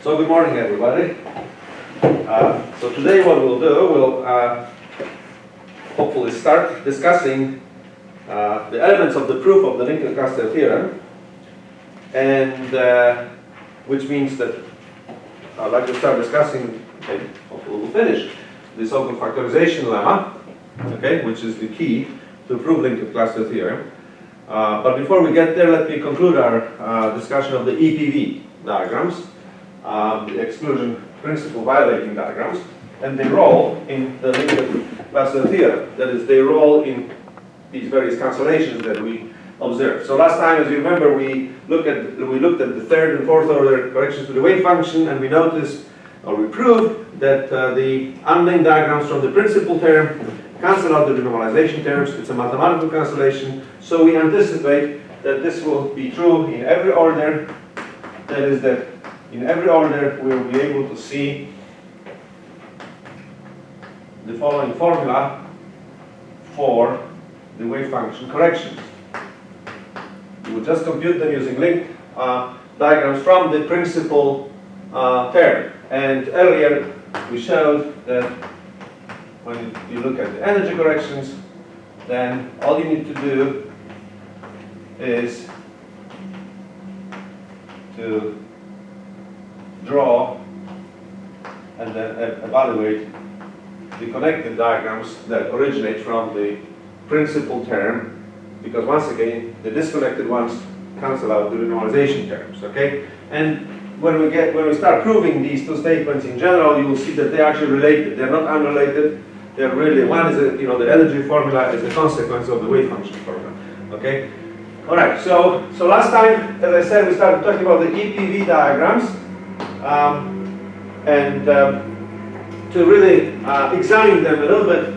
So good morning, everybody. So today what we'll do, we'll hopefully start discussing the elements of the proof of the linked cluster theorem, and which means that I'd like to start discussing, and hopefully we'll finish, the so-called factorization lemma, okay, which is the key to prove linked cluster theorem. But before we get there, let me conclude our discussion of the EPV diagrams, the exclusion principle violating diagrams, and their role in the linked cluster theorem. That is, their role in these various cancellations that we observed. So last time, as you remember, we looked at the third and fourth order corrections to the wave function, and we noticed, or we proved, that the unlinked diagrams from the principal term cancel out the renormalization terms. It's a mathematical cancellation, so we anticipate that this will be true in every order. That is, that in every order we will be able to see the following formula for the wave function corrections. We will just compute them using linked diagrams from the principal term. And earlier we showed that when you look at the energy corrections, then all you need to do is to draw and then evaluate the connected diagrams that originate from the principal term, because once again the disconnected ones cancel out the renormalization terms. Okay, and when we start proving these two statements in general, you will see that they're actually related. They're not unrelated. They're really, one is the energy formula is a consequence of the wave function formula. Okay. All right. So last time, as I said, we started talking about the EPV diagrams, and to really examine them a little bit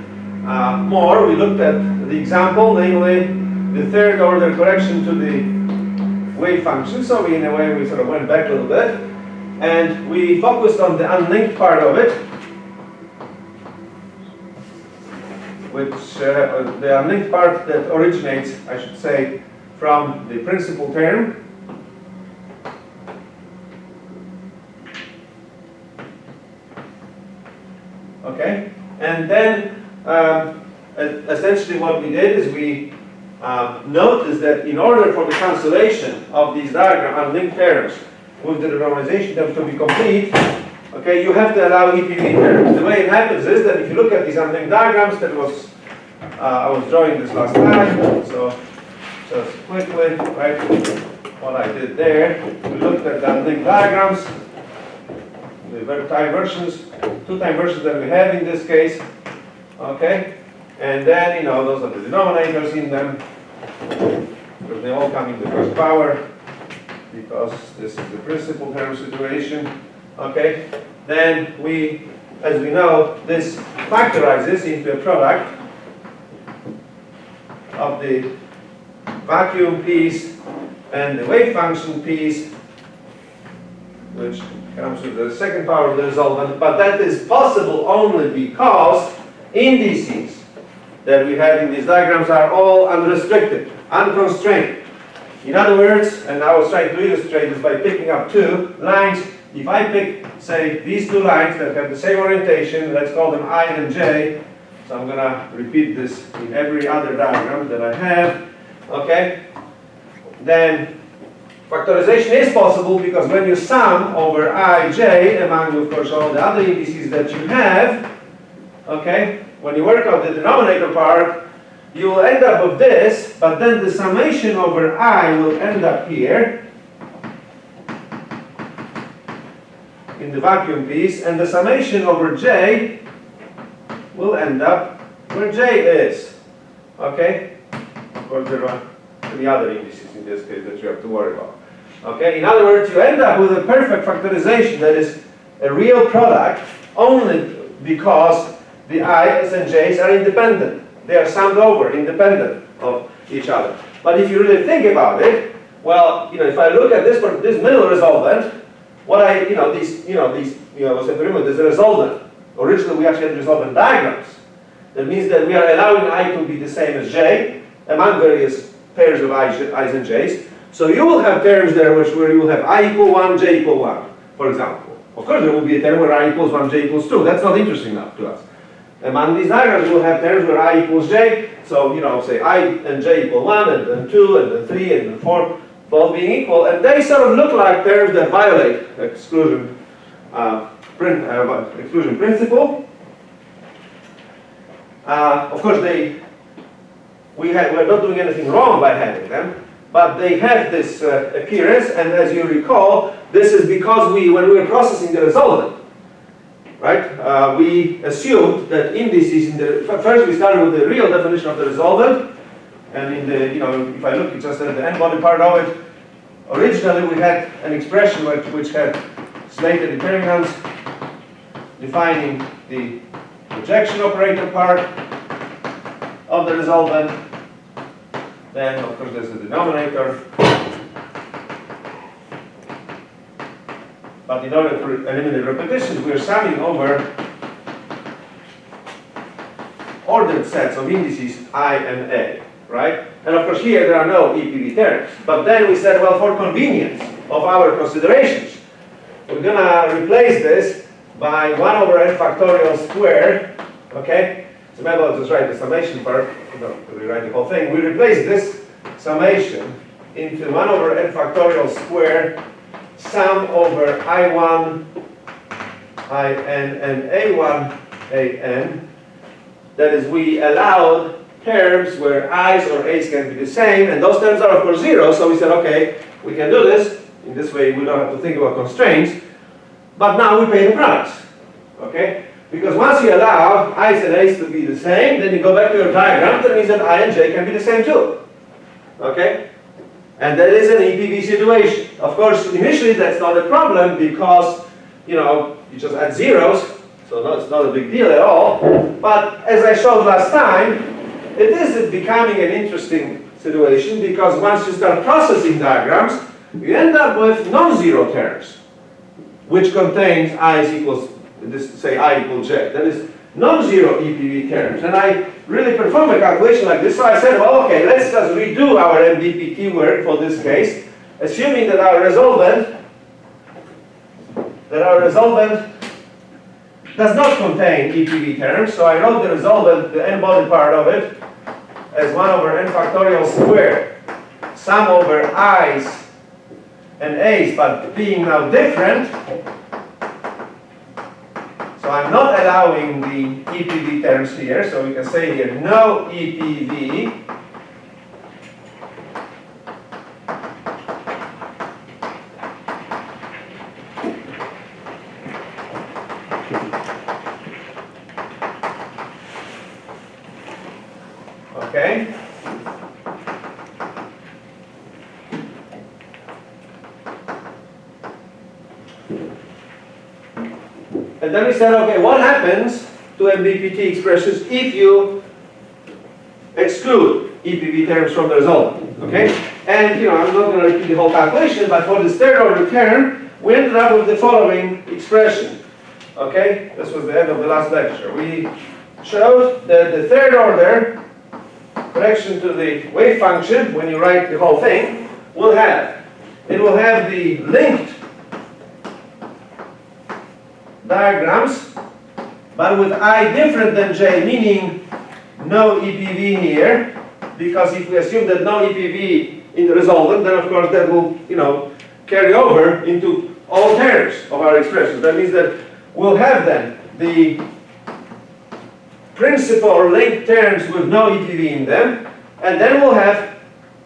more, we looked at the example, namely the third order correction to the wave function. So in a way, we sort of went back a little bit, and we focused on the unlinked part of it, which the unlinked part that originates, I should say, from the principal term. Okay, and then essentially what we did is we noticed that in order for the cancellation of these unlinked terms with the renormalization terms to be complete, okay, you have to allow EPV terms. The way it happens is that if you look at these unlinked diagrams, that was I was drawing this last time, so just quickly, right, what I did there, we looked at the unlinked diagrams, the time versions, two-time versions that we have in this case, okay, and then, those are the denominators in them, because they all come in the first power, because this is the principal term situation, okay. Then we, as we know, this factorizes into a product of the vacuum piece and the wave function piece, which comes with the second power of the resolvent, but that is possible only because indices that we have in these diagrams are all unrestricted, unconstrained. In other words, and I was trying to illustrate this by picking up two lines. If I pick, say, these two lines that have the same orientation, let's call them I and J, so I'm going to repeat this in every other diagram that I have, okay, then factorization is possible because when you sum over I, among, of course, all the other indices that you have, okay, when you work out the denominator part, you will end up with this, but then the summation over I will end up here in the vacuum piece, and the summation over J will end up where J is. Okay? Of course, there are the other indices in this case that you have to worry about. Okay? In other words, you end up with a perfect factorization that is a real product only because the I's and J's are independent. They are summed over, independent of each other. But if you really think about it, well, if I look at this middle resolvent, there's a resolvent. Originally, we actually had resolvent diagrams. That means that we are allowing I to be the same as J among various pairs of I's and J's. So you will have terms there where you will have I equal 1, J equal 1, for example. Of course, there will be a term where I equals 1, j equals 2. That's not interesting enough to us. Among these diagrams, we'll have terms where I equals j. So, you know, say I and j equal 1, and then 2, and then 3, and then 4, both being equal. And they sort of look like terms that violate exclusion, exclusion principle. Of course, we're not doing anything wrong by having them, but they have this appearance, and as you recall, this is because when we were processing the resolvent, right, we assumed that indices first we started with the real definition of the resolvent, and in the, you know, if I look just at the n-body part of it, originally we had an expression which had slated determinants defining the projection operator part of the resolvent. Then, of course, there's the denominator. But in order to eliminate repetitions, we are summing over ordered sets of indices I and A, right? And of course, here there are no EPV terms. But then we said, well, for convenience of our considerations, we're going to replace this by 1 over n factorial squared, okay? So maybe I'll just write the summation part, don't rewrite the whole thing. We replace this summation into 1 over n factorial squared sum over I1, In, and A1, An. That is, we allowed terms where i's or a's can be the same, and those terms are of course 0, so we said, okay, we can do this. In this way, we don't have to think about constraints. But now we pay the price, okay? Because once you allow i's and a's to be the same, then you go back to your diagram, that means that I and j can be the same too, okay? And that is an EPV situation. Of course, initially that's not a problem because, you know, you just add zeros, so no, it's not a big deal at all. But as I showed last time, it is becoming an interesting situation because once you start processing diagrams, you end up with non-zero terms, which contains I is equals, this say I equals j. That is non-zero EPV terms. And I really performed a calculation like this, so I said, well, okay, let's just redo our MBPT work for this case, assuming that our resolvent does not contain EPV terms. So I wrote the resolvent, the n-body part of it, as 1 over n factorial squared, sum over i's and a's, but being now different. So I'm not allowing the EPV terms here, so we can say here no EPV. Okay. And then we said, okay, what happens to MBPT expressions if you exclude EPV terms from the resolvent? Okay? And, you know, I'm not going to repeat the whole calculation, but for this third order term, we ended up with the following expression. Okay? This was the end of the last lecture. We showed that the third order correction to the wave function, when you write the whole thing, will have the linked diagrams, but with I different than j, meaning no EPV here, because if we assume that no EPV in the resolvent, then of course that will, you know, carry over into all terms of our expressions. That means that we'll have then the principal or linked terms with no EPV in them, and then we'll have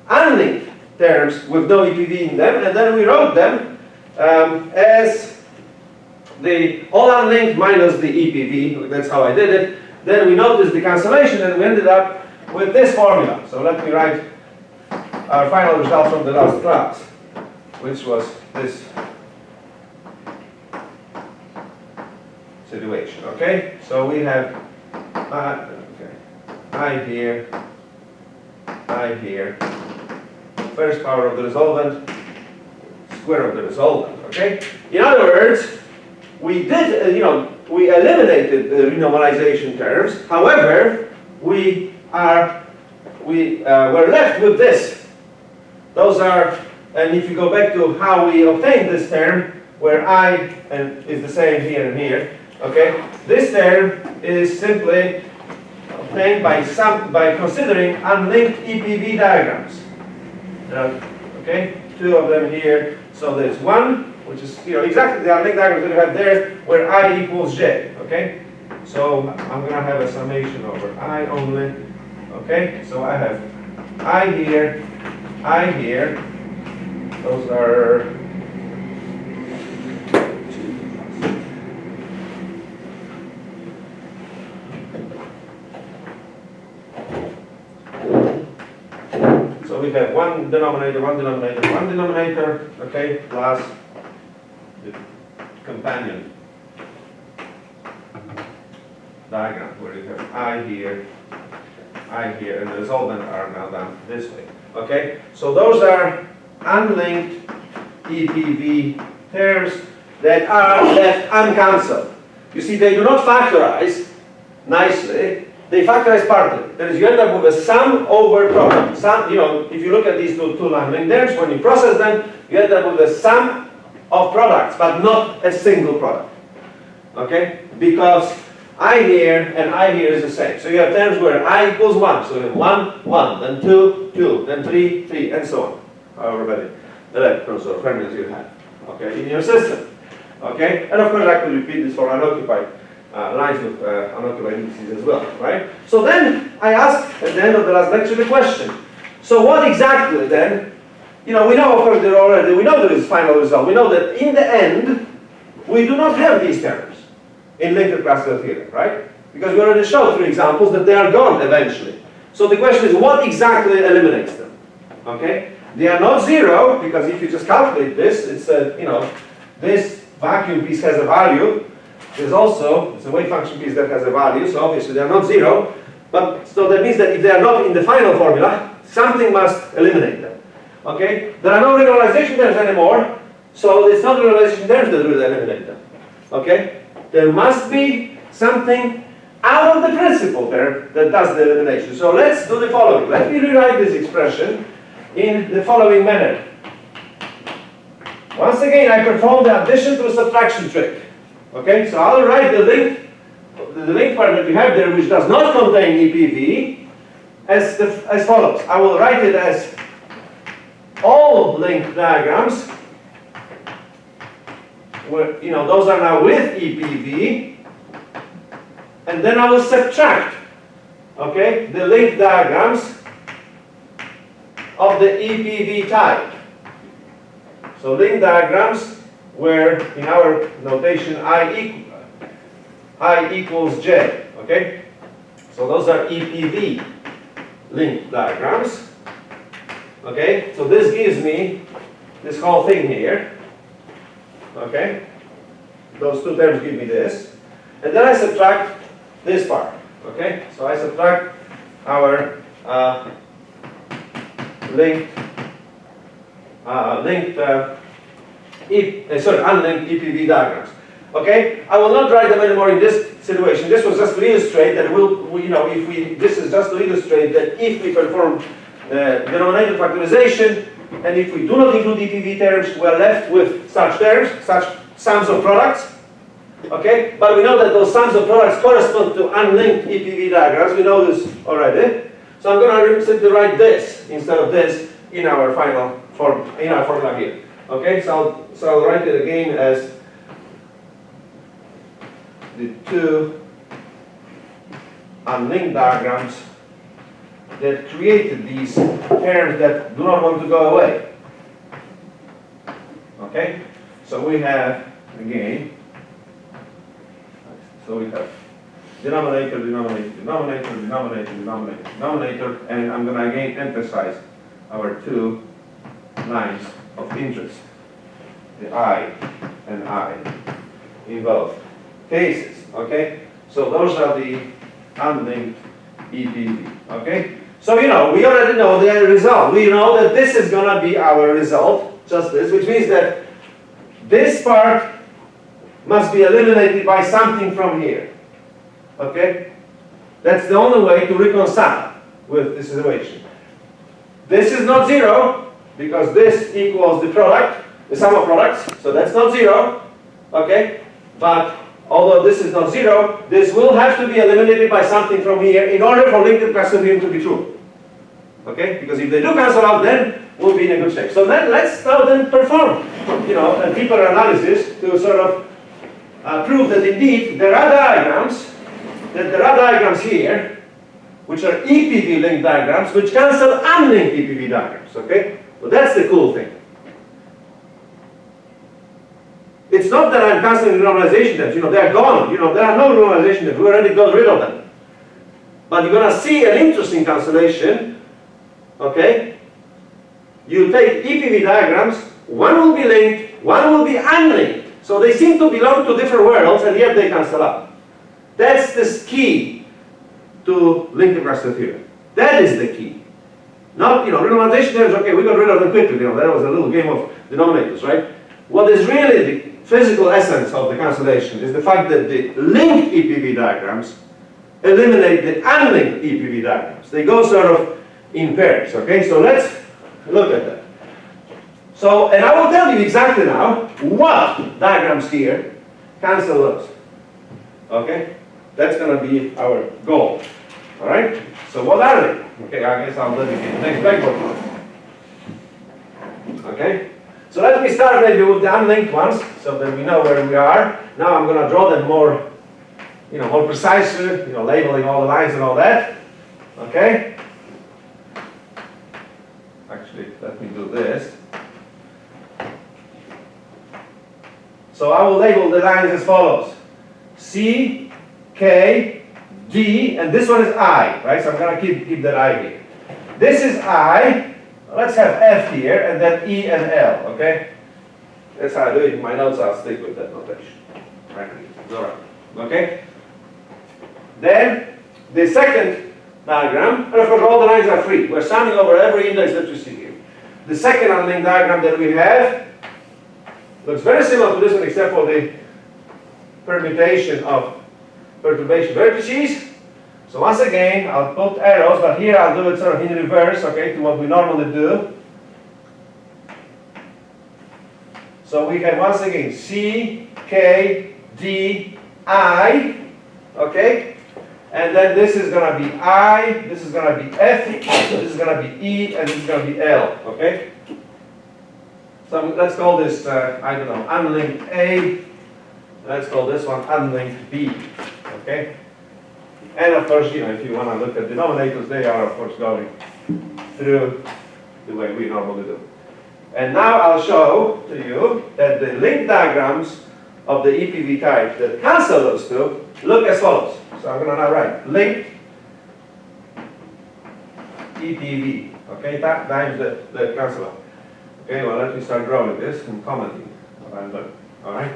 unlinked terms with no EPV in them, and then we wrote them as the all unlinked minus the EPV. That's how I did it. Then we noticed the cancellation, and we ended up with this formula. So let me write our final result from the last class, which was this situation. Okay, so we have I here, first power of the resolvent, square of the resolvent. Okay. In other words, we did, we eliminated the renormalization terms. However, we were left with this. Those are, and if you go back to how we obtained this term, where I and is the same here and here. Okay, this term is simply obtained by considering unlinked EPV diagrams. Okay, two of them here. So there's one, which is exactly the unlinked diagram that we have there, where I equals j. Okay, so I'm going to have a summation over I only. Okay, so I have I here, I here. Those are so we have one denominator, okay, plus the companion diagram where you have I here, and the resolvent are now done this way. Okay, so those are unlinked EPV terms that are left uncancelled. You see, they do not factorize nicely. They factorize partly. That is, you end up with a sum over product. Sum, if you look at these two unlinked terms, when you process them, you end up with a sum of products, but not a single product. Okay? Because I here and I here is the same. So you have terms where I equals 1. So you have 1, 1, then 2, 2, then 3, 3, and so on. However many electrons or fermions you have, okay, in your system. Okay? And of course I could repeat this for unoccupied lines with unoccupied indices as well, right? So then I asked at the end of the last lecture the question. So what exactly then? We know of course we know there is final result. We know that in the end we do not have these terms in linked classical theorem, right? Because we already showed 3 examples that they are gone eventually. So the question is, what exactly eliminates them? Okay? They are not 0, because if you just calculate this, it's this vacuum piece has a value. There's also, it's a wave function piece that has a value, so obviously they are not 0. But so that means that if they are not in the final formula, something must eliminate them. Okay? There are no regularization terms anymore, so it's not regularization terms that will eliminate them. Okay? There must be something out of the principal term that does the elimination. So let's do the following. Let me rewrite this expression in the following manner. Once again, I perform the addition to subtraction trick. Okay, so I'll write the link part that we have there, which does not contain EPV, as follows. I will write it as all linked diagrams, where those are now with EPV, and then I will subtract, okay, the linked diagrams of the EPV type. So linked diagrams where in our notation I equals j. Okay? So those are EPV linked diagrams. Okay? So this gives me this whole thing here. Okay? Those two terms give me this. And then I subtract this part. Okay? So I subtract our unlinked EPV diagrams. Okay, I will not write them anymore in this situation. This was just to illustrate that this is just to illustrate that if we perform denominator factorization, and if we do not include EPV terms, we are left with such terms, such sums of products. Okay, but we know that those sums of products correspond to unlinked EPV diagrams. We know this already. So I'm going to simply write this instead of this in our final form, in our formula here. Okay, so I'll write it again as the two unlinked diagrams that created these terms that do not want to go away. Okay, so we have again. So we have denominator, denominator, denominator, denominator, denominator, denominator, and I'm going to again emphasize our two lines of interest, the I and I, in both cases, okay? So those are the unlinked EPV, okay? So we already know the result. We know that this is going to be our result, just this, which means that this part must be eliminated by something from here. Okay? That's the only way to reconcile with this situation. This is not 0, because this equals the product. the sum of products, so that's not 0, okay? But although this is not 0, this will have to be eliminated by something from here in order for linked class theorem to be true. Okay? Because if they do cancel out, then we'll be in a good shape. So then let's now then perform, a deeper analysis to sort of prove that indeed there are diagrams here which are EPV linked diagrams which cancel unlinked EPV diagrams. Okay? So that's the cool thing. It's not that I'm canceling the normalization terms, they're gone. There are no normalization terms, we already got rid of them. But you're going to see an interesting cancellation, okay? You take EPV diagrams, one will be linked, one will be unlinked. So they seem to belong to different worlds, and yet they cancel out. That's the key to linked class theorem. That is the key. Not, renormalization terms, okay, we got rid of them quickly, that was a little game of denominators, right? What is really the physical essence of the cancellation is the fact that the linked EPV diagrams eliminate the unlinked EPV diagrams. They go sort of in pairs, okay? So let's look at that. So, and I will tell you exactly now what diagrams here cancel those. Okay? That's going to be our goal. All right? So what are they? Okay, I guess I'll dedicate the next blackboard. Okay? So let me start maybe with the unlinked ones, so that we know where we are. Now I'm going to draw them more, more precisely, labeling all the lines and all that. Okay? Actually, let me do this. So I will label the lines as follows: C, K, D, and this one is I, right? So I'm going to keep that I here. This is I. Let's have F here, and then E and L, okay? That's how I do it in my notes. I'll stick with that notation. Right? All right. Okay? Then, the second diagram, and of course all the lines are free. We're summing over every index that you see here. The second unlinked diagram that we have looks very similar to this one, except for the permutation of perturbation vertices. So once again, I'll put arrows, but here I'll do it sort of in reverse, okay, to what we normally do. So we have once again C, K, D, I, okay? And then this is going to be I, this is going to be F, this is going to be E, and this is going to be L, okay? So let's call this, unlinked A. Let's call this one unlinked B, okay? And of course, if you want to look at denominators, they are of course going through the way we normally do. And now I'll show to you that the linked diagrams of the EPV type that cancel those two look as follows. So I'm going to now write linked EPV, okay, times the cancel out. Okay, well, let me start drawing this and commenting what I'm doing. All right.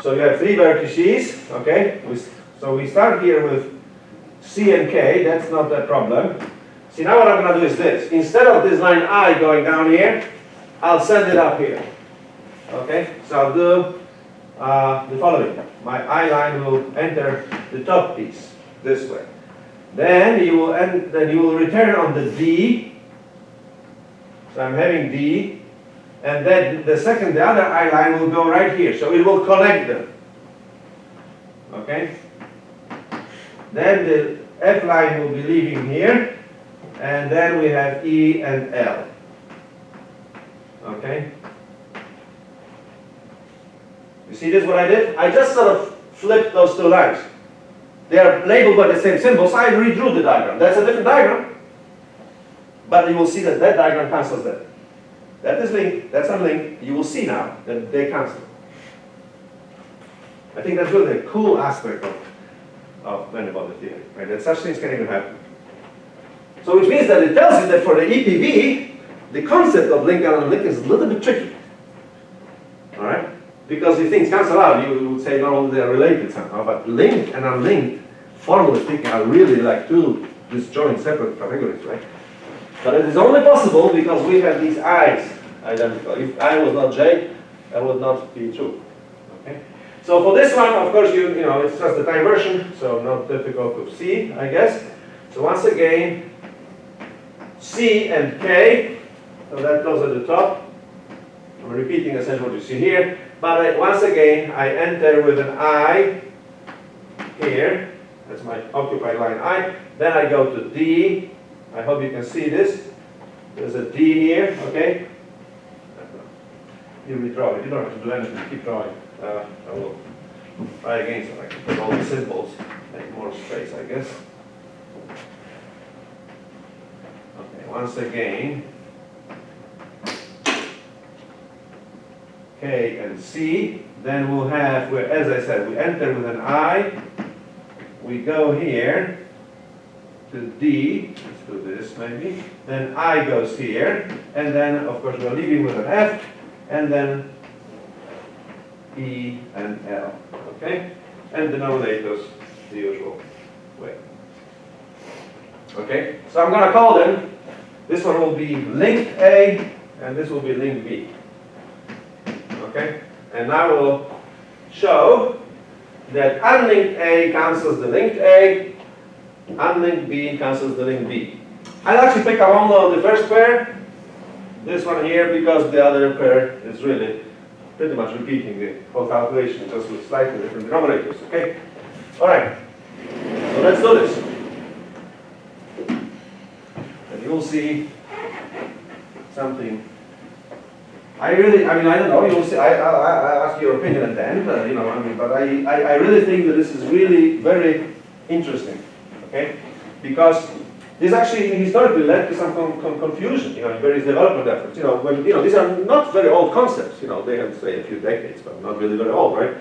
So you have three vertices, okay. So we start here with C and K, that's not that problem. See, now what I'm going to do is this. Instead of this line I going down here, I'll send it up here. Okay? So I'll do the following. My I line will enter the top piece this way. Then you will return on the D. So I'm having D. And then the other I line will go right here. So it will connect them. Okay? Then the F line will be leaving here, and then we have E and L. Okay? You see this, what I did? I just sort of flipped those two lines. They are labeled by the same symbol, so I redrew the diagram. That's a different diagram. But you will see that that diagram cancels that. That is linked, that's unlinked. You will see now that they cancel. I think that's really a cool aspect of many-body theory, right? That such things can even happen. So which means that it tells you that for the EPV, the concept of link and unlink is a little bit tricky. Alright? Because if things cancel out, you would say not only they are related somehow, but linked and unlinked, formally speaking, are really like two disjoint separate categories, right? But it is only possible because we have these I's identical. If I was not J, that would not be true. Okay? So for this one, of course, you know, it's just a time version, so not difficult to see, I guess. So once again, C and K, so that goes at the top. I'm repeating essentially what you see here, but once again, I enter with an I here. That's my occupied line I. Then I go to D. I hope you can see this. There's a D here, okay? You redraw it. You don't have to do anything. Keep drawing. I will try again so I can put all the symbols. Make more space, I guess. Okay, once again. K and C. Then we'll have, as I said, we enter with an I. We go here to D. Let's do this maybe. Then I goes here. And then, of course, we're leaving with an F. And then E and L. Okay? And denominators the usual way. Okay? So I'm going to call them. This one will be linked A, and this will be linked B. Okay? And I will show that unlinked A cancels the linked A, unlinked B cancels the linked B. I'll actually pick up only the first pair, this one here, because the other pair is really pretty much repeating the whole calculation, just with slightly different denominators. Okay? Alright. So let's do this. And you'll see something. I don't know, you'll see, I'll ask your opinion at the end, but I really think that this is really very interesting, okay? Because this actually historically led to some confusion, in various development efforts. These are not very old concepts, they have, say, a few decades, but not really very old, right?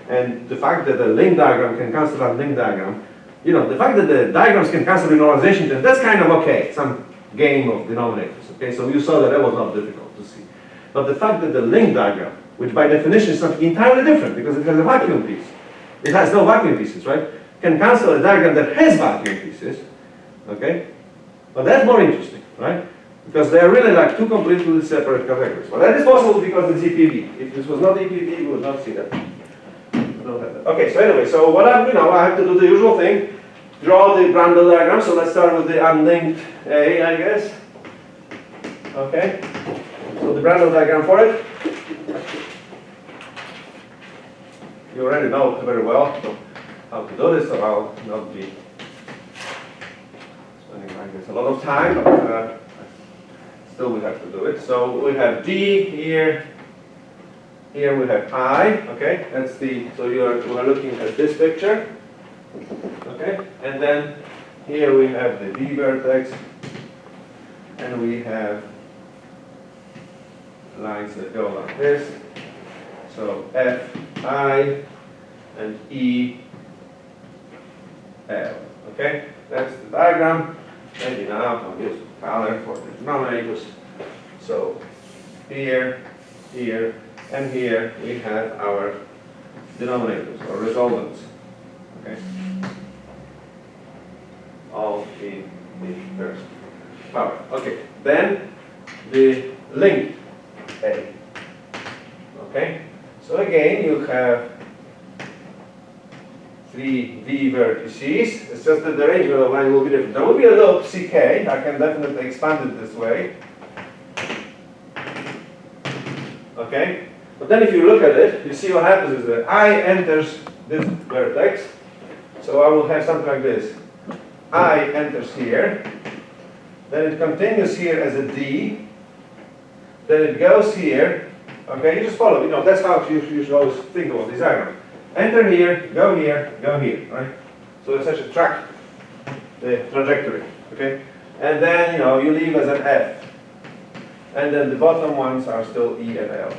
And the fact that the link diagram can cancel that link diagram, the fact that the diagrams can cancel renormalization, then that's kind of okay, some game of denominators, okay? So you saw that was not difficult to see. But the fact that the link diagram, which by definition is something entirely different because it has a vacuum piece, it has no vacuum pieces, right? Can cancel a diagram that has vacuum pieces, okay? But that's more interesting, right? Because they are really like two completely separate categories. But that is possible because it's EPV. If this was not EPV, we would not see that. Okay, so anyway, so what I have to do the usual thing, draw the Brandel diagram. So let's start with the unlinked A, I guess. Okay. So the Brandel diagram for it. You already know very well how to do this, so I'll not be spending, I guess, a lot of time, but still we have to do it. So we have D here. Here we have I. Okay, that's the. So we're looking at this picture. Okay, and then here we have the D vertex, and we have lines that go like this. So F, I, and E, L. Okay, that's the diagram. Maybe now I'll use color for the denominators. So here, here, and here we have our denominators or resolvents. Okay, all in the first power. Okay, then the linked A. Okay, so again you have 3 V vertices. It's just that the arrangement of line will be different. There will be a loop CK. I can definitely expand it this way. Okay, but then if you look at it, you see what happens is that I enters this vertex. So I will have something like this. I enters here. Then it continues here as a D. Then it goes here. Okay, you just follow. That's how you should always think about these diagrams. Enter here, go here, right? So essentially track the trajectory. Okay, and then you leave as an F, and then the bottom ones are still E and L.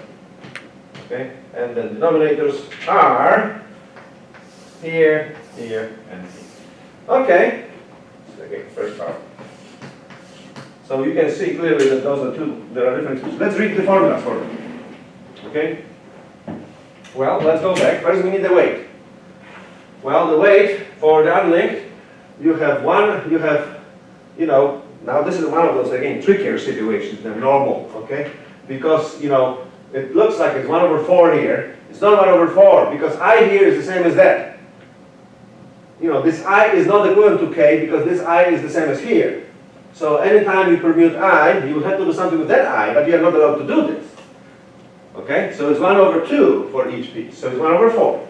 Okay, and then the denominators are here, here, and here. Okay, so again, first part. So you can see clearly that those are two. There are differences. Let's read the formulas for them. Okay. Well, let's go back. First, we need the weight. Well, the weight for the unlinked, you have one. You have, now this is one of those again trickier situations than normal. Okay, because it looks like it's 1/4 here. It's not 1/4 because I here is the same as that. This I is not equivalent to K because this I is the same as here. So anytime you permute I, you have to do something with that I, but you are not allowed to do this. Okay, so it's 1 over 2 for each piece. So it's 1 over 4.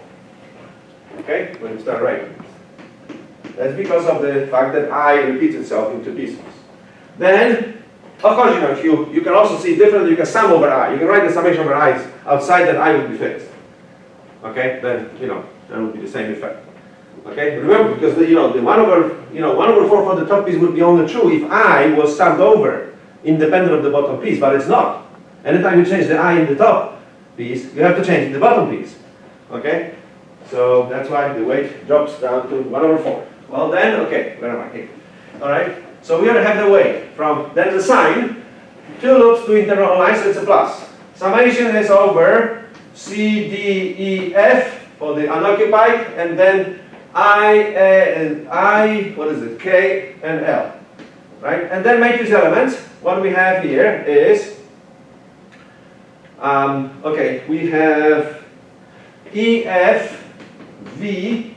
Okay, when you start writing this. That's because of the fact that I repeats itself into pieces. Then, of course, you know, if you can also see differently, you can sum over I. You can write the summation over i's outside that I would be fixed. Okay, then, you know, that would be the same effect. Okay, remember, because the 1 over 4 for the top piece would be only true if I was summed over, independent of the bottom piece, but it's not. Anytime you change the I in the top piece, you have to change the bottom piece. Okay, so that's why the weight drops down to 1 over 4. Well then, okay, where am I here? All right, so we have the weight from, then the sign, 2 loops, 2 internal lines, so it's a plus. Summation is over C, D, E, F for the unoccupied, and then what is it, K and L, right? And then matrix elements, what we have here is, okay, we have E, F, V,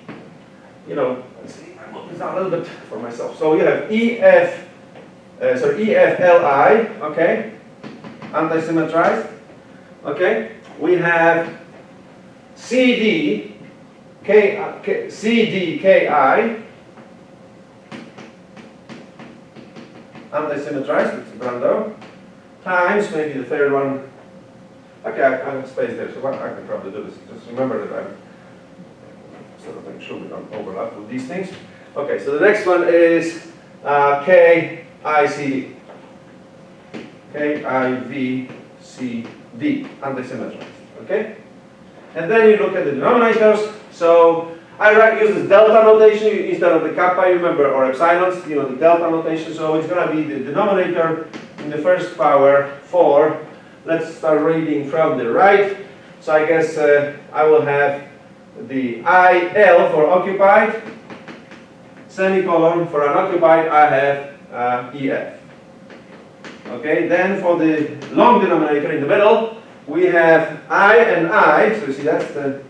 let's see, I move this down a little bit for myself. So we have E, F, L, I, okay, anti-symmetrized, okay. We have C, D, K, I, anti-symmetrized, it's Brando, times maybe the third one. Okay, I have space there, so I can probably do this. Just remember that I'm sort of making sure we don't overlap with these things. Okay, so the next one is K, I, C, D. K, I, V, C, D, anti-symmetrized. Okay? And then you look at the denominators. So I use this delta notation instead of the kappa, you remember, or epsilons, the delta notation. So it's going to be the denominator in the first power 4. Let's start reading from the right. So I guess I will have the IL for occupied, semicolon, for unoccupied, I have EF. Okay, then for the long denominator in the middle, we have I and I. So you see that's the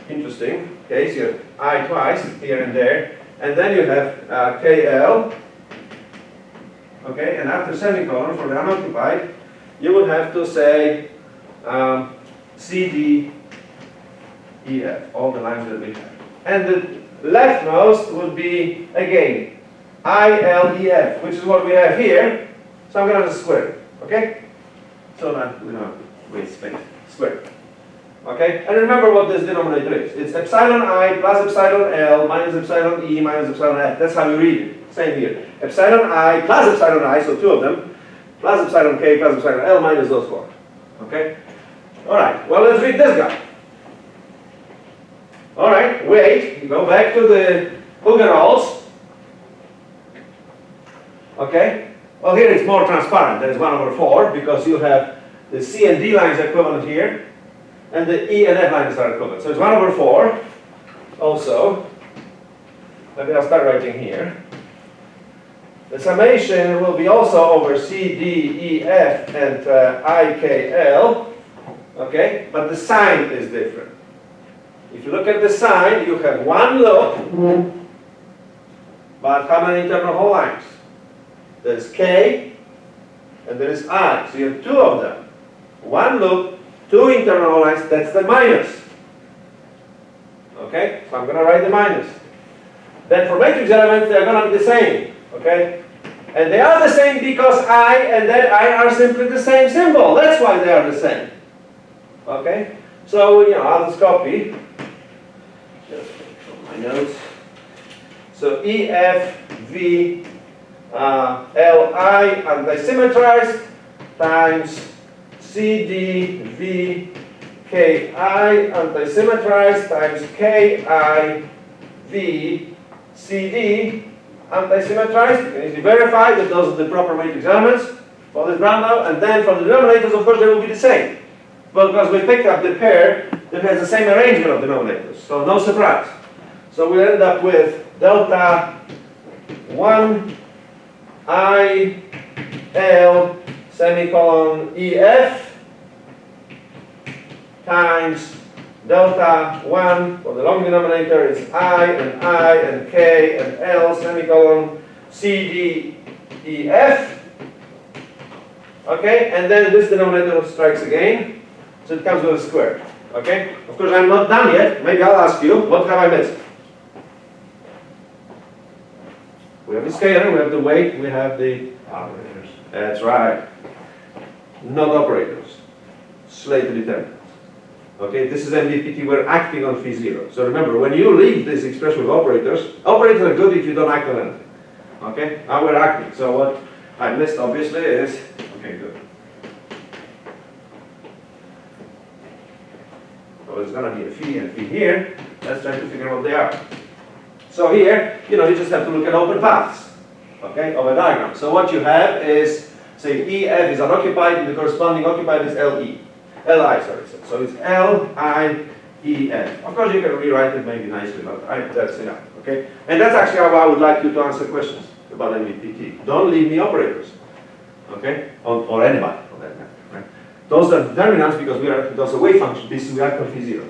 interesting case. You have I twice here and there, and then you have KL. Okay, and after semicolon for the unoccupied, you would have to say CD, EF, all the lines that we have. And the leftmost would be again ILEF, which is what we have here. So I'm going to square it. Okay, so that we don't have to waste space. Square it. Okay, and remember what this denominator is. It's epsilon I plus epsilon L minus epsilon E minus epsilon F. That's how you read it. Same here. Epsilon I plus epsilon I, so 2 of them, plus epsilon K plus epsilon L minus those 4. Okay? Alright, well let's read this guy. Alright, wait, you go back to the Hugenholz. Okay? Well here it's more transparent. There's 1 over 4 because you have the C and D lines equivalent here, and the E and F lines are equivalent. So it's 1 over 4 also. Maybe I'll start writing here. The summation will be also over C, D, E, F, and I, K, L. Okay? But the sign is different. If you look at the sign, you have 1 loop, but how many internal whole lines? There's K, and there is I. So you have 2 of them. 1 loop, 2 internal whole lines, that's the minus. Okay? So I'm going to write the minus. Then for matrix elements, they're going to be the same. Okay? And they are the same because I and that I are simply the same symbol. That's why they are the same. Okay? So, I'll just copy. Just from my notes. So E, F, V, L, I, anti-symmetrized, times C, D, V, K, I, anti-symmetrized, times K, I, V, C, D, anti-symmetrized. You can easily verify that those are the proper matrix elements for this roundout, and then for the denominators, of course, they will be the same. Well, because we picked up the pair that has the same arrangement of denominators, so no surprise. So we end up with delta 1 I L semicolon EF times delta 1 for the long denominator is I and K and L semicolon C, D, E, F. Okay, and then this denominator strikes again. So it comes with a square. Okay? Of course, I'm not done yet. Maybe I'll ask you, what have I missed? We have the scalar, we have the weight, we have the operators. That's right. Not operators. Slated determinants. Okay, this is MBPT, we're acting on phi 0. So remember, when you leave this expression with operators, operators are good if you don't act on anything. Okay, now we're acting. So what I missed obviously is, okay, good. So it's going to be a phi and phi here. Let's try to figure out what they are. So here, you just have to look at open paths, okay, of a diagram. So what you have is, say, EF is unoccupied, and the corresponding occupied is LI. So it's LIEF. Of course, you can rewrite it maybe nicely, but that's enough, okay? And that's actually how I would like you to answer questions about MBPT. Don't leave me operators, okay? Or anybody, for that matter, right? Those are determinants because those are wave functions. This we act on phi 0,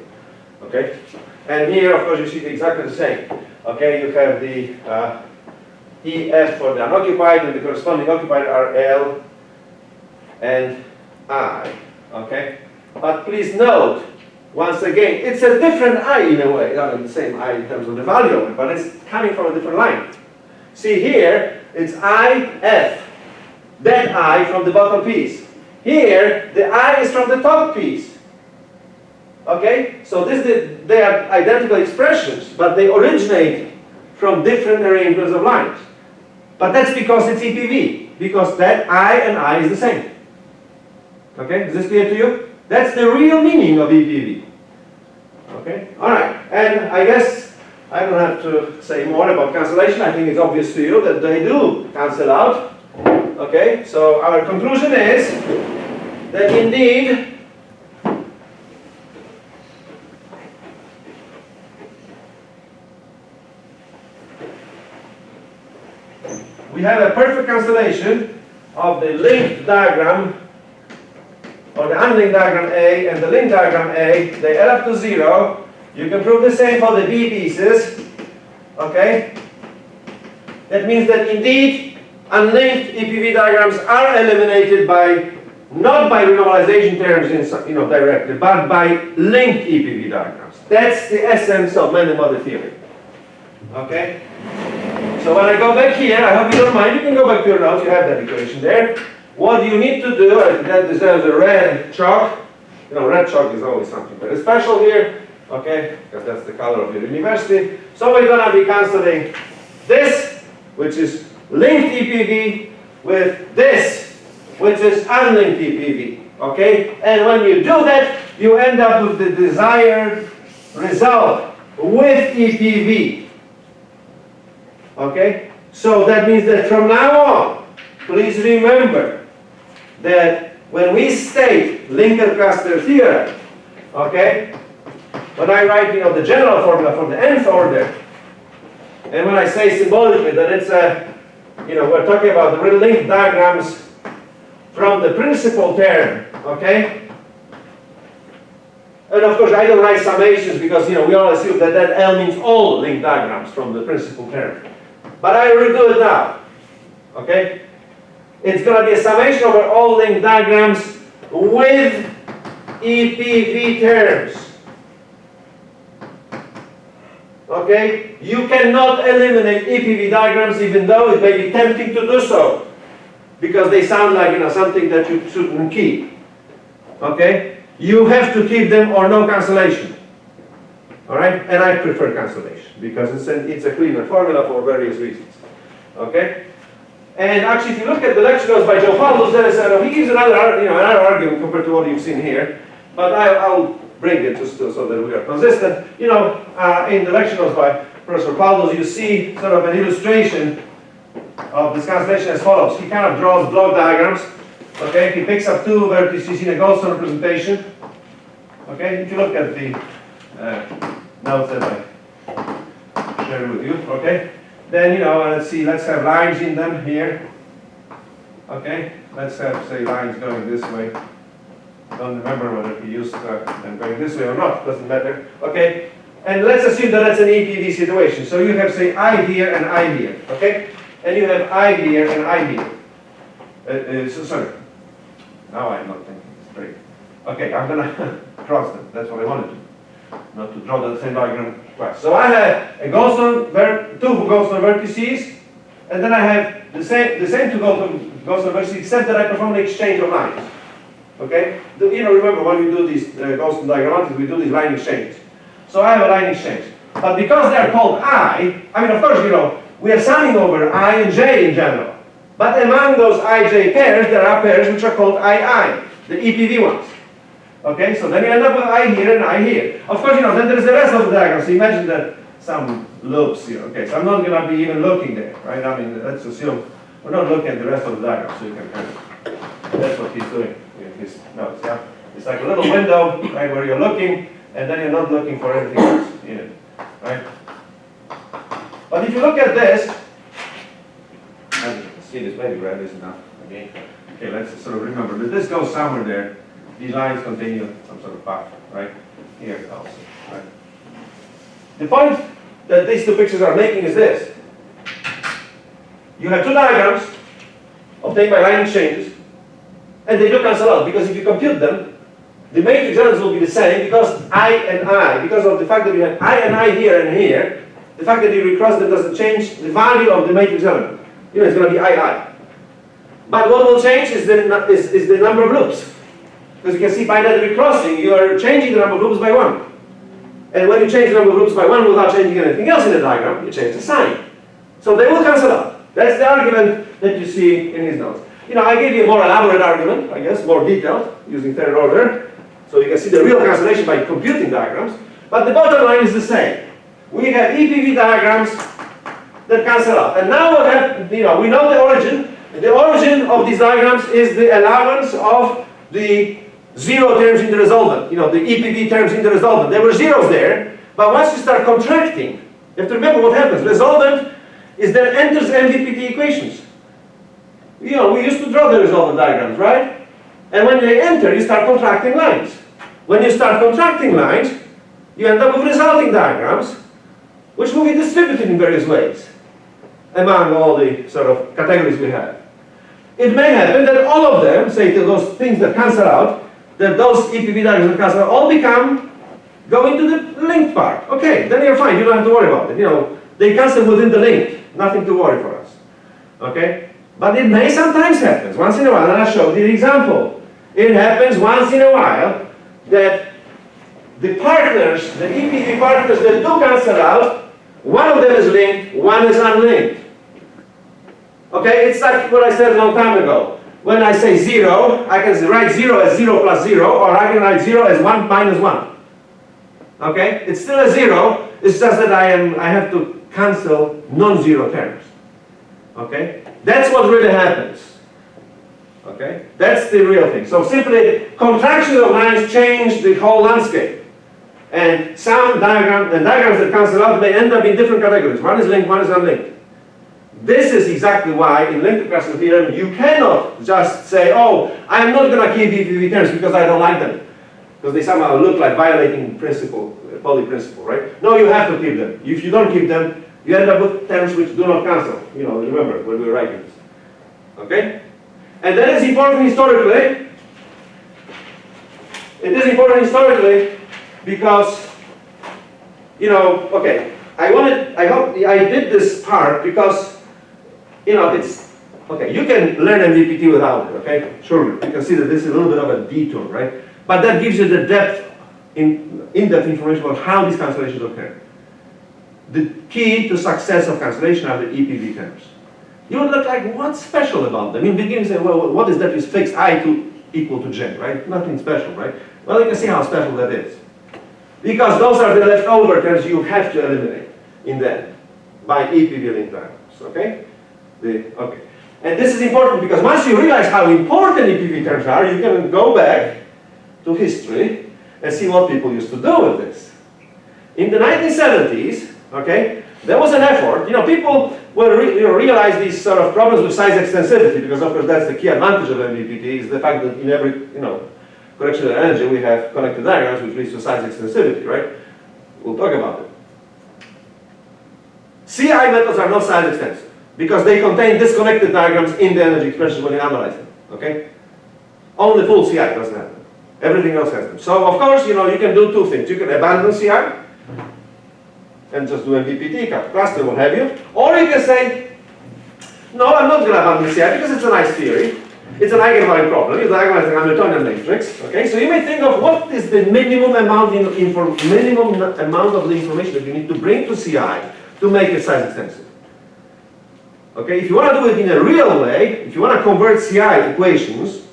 okay? And here, of course, you see exactly the same. Okay, you have the EF for the unoccupied, and the corresponding occupied are L and I. Okay, but please note, once again, it's a different I in a way, not the same I in terms of the value of it, but it's coming from a different line. See here, it's IF, that I from the bottom piece. Here, the I is from the top piece. Okay, so they are identical expressions, but they originate from different arrangements of lines. But that's because it's EPV, because that I and I is the same. Okay, is this clear to you? That's the real meaning of EPV. Okay, all right, and I guess I don't have to say more about cancellation. I think it's obvious to you that they do cancel out. Okay, so our conclusion is that indeed we have a perfect cancellation of the linked diagram or the unlinked diagram A and the linked diagram A. They add up to 0. You can prove the same for the B pieces. Okay? That means that indeed unlinked EPV diagrams are eliminated not by renormalization terms directly, but by linked EPV diagrams. That's the essence of Many-Model theory. Okay? So when I go back here, I hope you don't mind, you can go back to your notes, you have that equation there. What you need to do, that deserves a red chalk. Red chalk is always something very special here, okay, because that's the color of your university. So we're going to be cancelling this, which is linked EPV, with this, which is unlinked EPV, okay? And when you do that, you end up with the desired result with EPV. Okay? So that means that from now on, please remember that when we state Linker-Cluster theorem, okay, when I write the general formula for the nth order, and when I say symbolically that it's we're talking about the linked diagrams from the principal term, okay? And of course I don't write summations because we all assume that L means all linked diagrams from the principal term. But I will do it now. Okay? It's going to be a summation over all linked diagrams with EPV terms. Okay? You cannot eliminate EPV diagrams even though it may be tempting to do so. Because they sound like something that you shouldn't keep. Okay? You have to keep them or no cancellation. Alright? And I prefer cancellation because it's a cleaner formula for various reasons. Okay? And actually, if you look at the lecture notes by Joe Paldus, he gives another argument compared to what you've seen here. But I'll bring it just so that we are consistent. In the lecture notes by Professor Paldus, you see sort of an illustration of this cancellation as follows. He kind of draws block diagrams. Okay? He picks up two vertices in a Goldstone representation. Okay? If you look at the notes that I shared with you, okay? Then, let's see, let's have lines in them here. Okay? Let's have, say, lines going this way. Don't remember whether he used them going this way or not, doesn't matter. Okay? And let's assume that that's an EPV situation. So you have, say, I here and I here. Okay? And you have I here and I here. Sorry. Now I'm not thinking straight. Okay, I'm gonna cross them. That's what I wanted to. Not to draw the same diagram twice. So I have a two Gaussian vertices, and then I have the same two Gaussian vertices, except that I perform the exchange of lines. Okay? Remember when we do these Gaussian diagrammatics, we do these line exchanges. So I have a line exchange. But because they are called I mean, of course, we are summing over I and J in general. But among those I-J pairs, there are pairs which are called I, the EPV ones. Okay, so then you end up with I here and I here. Of course, then there's the rest of the diagram. So imagine that some loops here. Okay, so I'm not going to be even looking there, right? I mean, let's assume we're not looking at the rest of the diagram, so you can kind of, that's what he's doing with his notes, yeah? It's like a little window, right, where you're looking, and then you're not looking for anything else in it, right? But if you look at this, as you can see, this maybe red is enough again. Okay, let's sort of remember that this goes somewhere there. These lines continue some sort of path, right? Here also, right? The point that these two pictures are making is this. You have two diagrams obtained by line exchanges, and they do cancel out, because if you compute them, the matrix elements will be the same, because I and I, because of the fact that you have I and I here and here, the fact that you recross them doesn't change the value of the matrix element. It's going to be I. But what will change is the number of loops. Because you can see by that recrossing, you are changing the number of loops by 1. And when you change the number of loops by 1 without changing anything else in the diagram, you change the sign. So they will cancel out. That's the argument that you see in his notes. I gave you a more elaborate argument, I guess, more detailed, using third order. So you can see the real cancellation by computing diagrams. But the bottom line is the same. We have EPV diagrams that cancel out. And now what happens, we know the origin. The origin of these diagrams is the allowance of the zero terms in the resolvent, the EPV terms in the resolvent. There were zeros there, but once you start contracting, you have to remember what happens. Resolvent is then enters MBPT equations. We used to draw the resolvent diagrams, right? And when they enter, you start contracting lines. When you start contracting lines, you end up with resulting diagrams, which will be distributed in various ways among all the sort of categories we have. It may happen that all of them, say those things that cancel out, that those EPV diagrams that cancel out, all go into the linked part. Okay, then you're fine, you don't have to worry about it. They cancel within the link, nothing to worry for us. Okay? But it may sometimes happen, once in a while, and I'll show you the example. It happens once in a while that the partners, the EPV partners that do cancel out, one of them is linked, one is unlinked. Okay, it's like what I said a long time ago. When I say 0, I can write 0 as 0 plus 0, or I can write 0 as 1 minus 1. Okay, it's still a 0, it's just that I have to cancel non-zero terms. Okay, that's what really happens. Okay, that's the real thing. So simply, contraction of lines change the whole landscape. And some diagrams that cancel out may end up in different categories. One is linked, one is unlinked. This is exactly why in linked regression theorem you cannot just say, oh, I'm not going to keep EPV terms because I don't like them. Because they somehow look like violating principle, poly principle, right? No, you have to keep them. If you don't keep them, you end up with terms which do not cancel. Remember when we were writing this. Okay? And that is important historically. It is important historically because, okay, I hope I did this part because it's, okay, you can learn MBPT without it, okay? Sure, you can see that this is a little bit of a detour, right? But that gives you the depth, in-depth information about how these cancellations occur. The key to success of cancellation are the EPV terms. You would look like, what's special about them? In the beginning, you say, well, what is that is fixed I equal to J, right? Nothing special, right? Well, you can see how special that is. Because those are the leftover terms you have to eliminate in the end by EPV linked diagrams, okay? Okay. And this is important because once you realize how important EPV terms are, you can go back to history and see what people used to do with this. In the 1970s, okay, there was an effort, people will realize these sort of problems with size extensivity, because of course that's the key advantage of MBPT, is the fact that in every, correction of energy we have connected diagrams which leads to size extensivity, right? We'll talk about it. CI methods are not size extensive because they contain disconnected diagrams in the energy expressions when you analyze them, okay? Only full CI doesn't have them. Everything else has them. So of course, you can do two things. You can abandon CI and just do MBPT, cluster, what have you. Or you can say, no, I'm not going to abandon CI because it's a nice theory. It's an eigenvalue problem. You diagonalize the Hamiltonian matrix. Okay, so you may think of what is the minimum amount of the information that you need to bring to CI to make it size extensive. Okay, if you want to do it in a real way, if you want to convert CI equations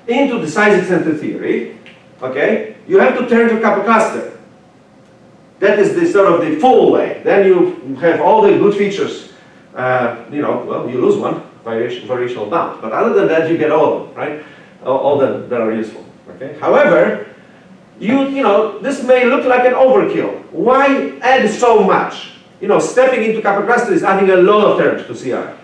into the size extensive theory, okay, you have to turn to couple cluster. That is the sort of the full way. Then you have all the good features. Well, you lose one. Variational bound. But other than that, you get all of them, right? All that are useful. Okay. However, this may look like an overkill. Why add so much? Stepping into couple cluster is adding a lot of terms to CI.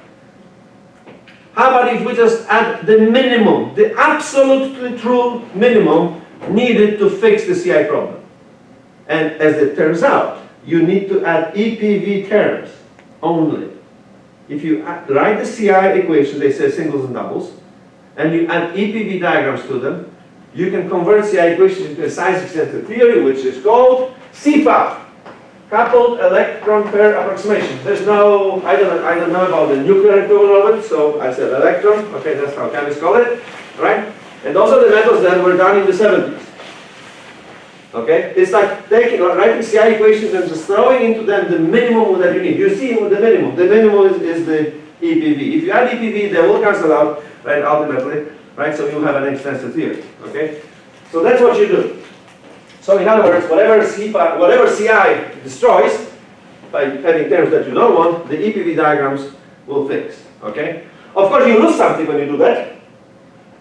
How about if we just add the minimum, the absolutely true minimum needed to fix the CI problem? And as it turns out, you need to add EPV terms only. If you write the CI equation, they say singles and doubles, and you add EPV diagrams to them, you can convert CI equations into a size extensive theory, which is called CPAP, coupled electron pair approximation. There's no, I don't know about the nuclear equivalent of it, so I said electron. Okay, that's how chemists call it, right? And those are the methods that were done in the 70s. Okay, it's like writing CI equations and just throwing into them the minimum that you need. You see the minimum. The minimum is the EPV. If you add EPV, they will cancel out, right? Ultimately, right? So you have an extensive theory. Okay, so that's what you do. So in other words, whatever CI destroys by having terms that you don't want, the EPV diagrams will fix. Okay. Of course, you lose something when you do that.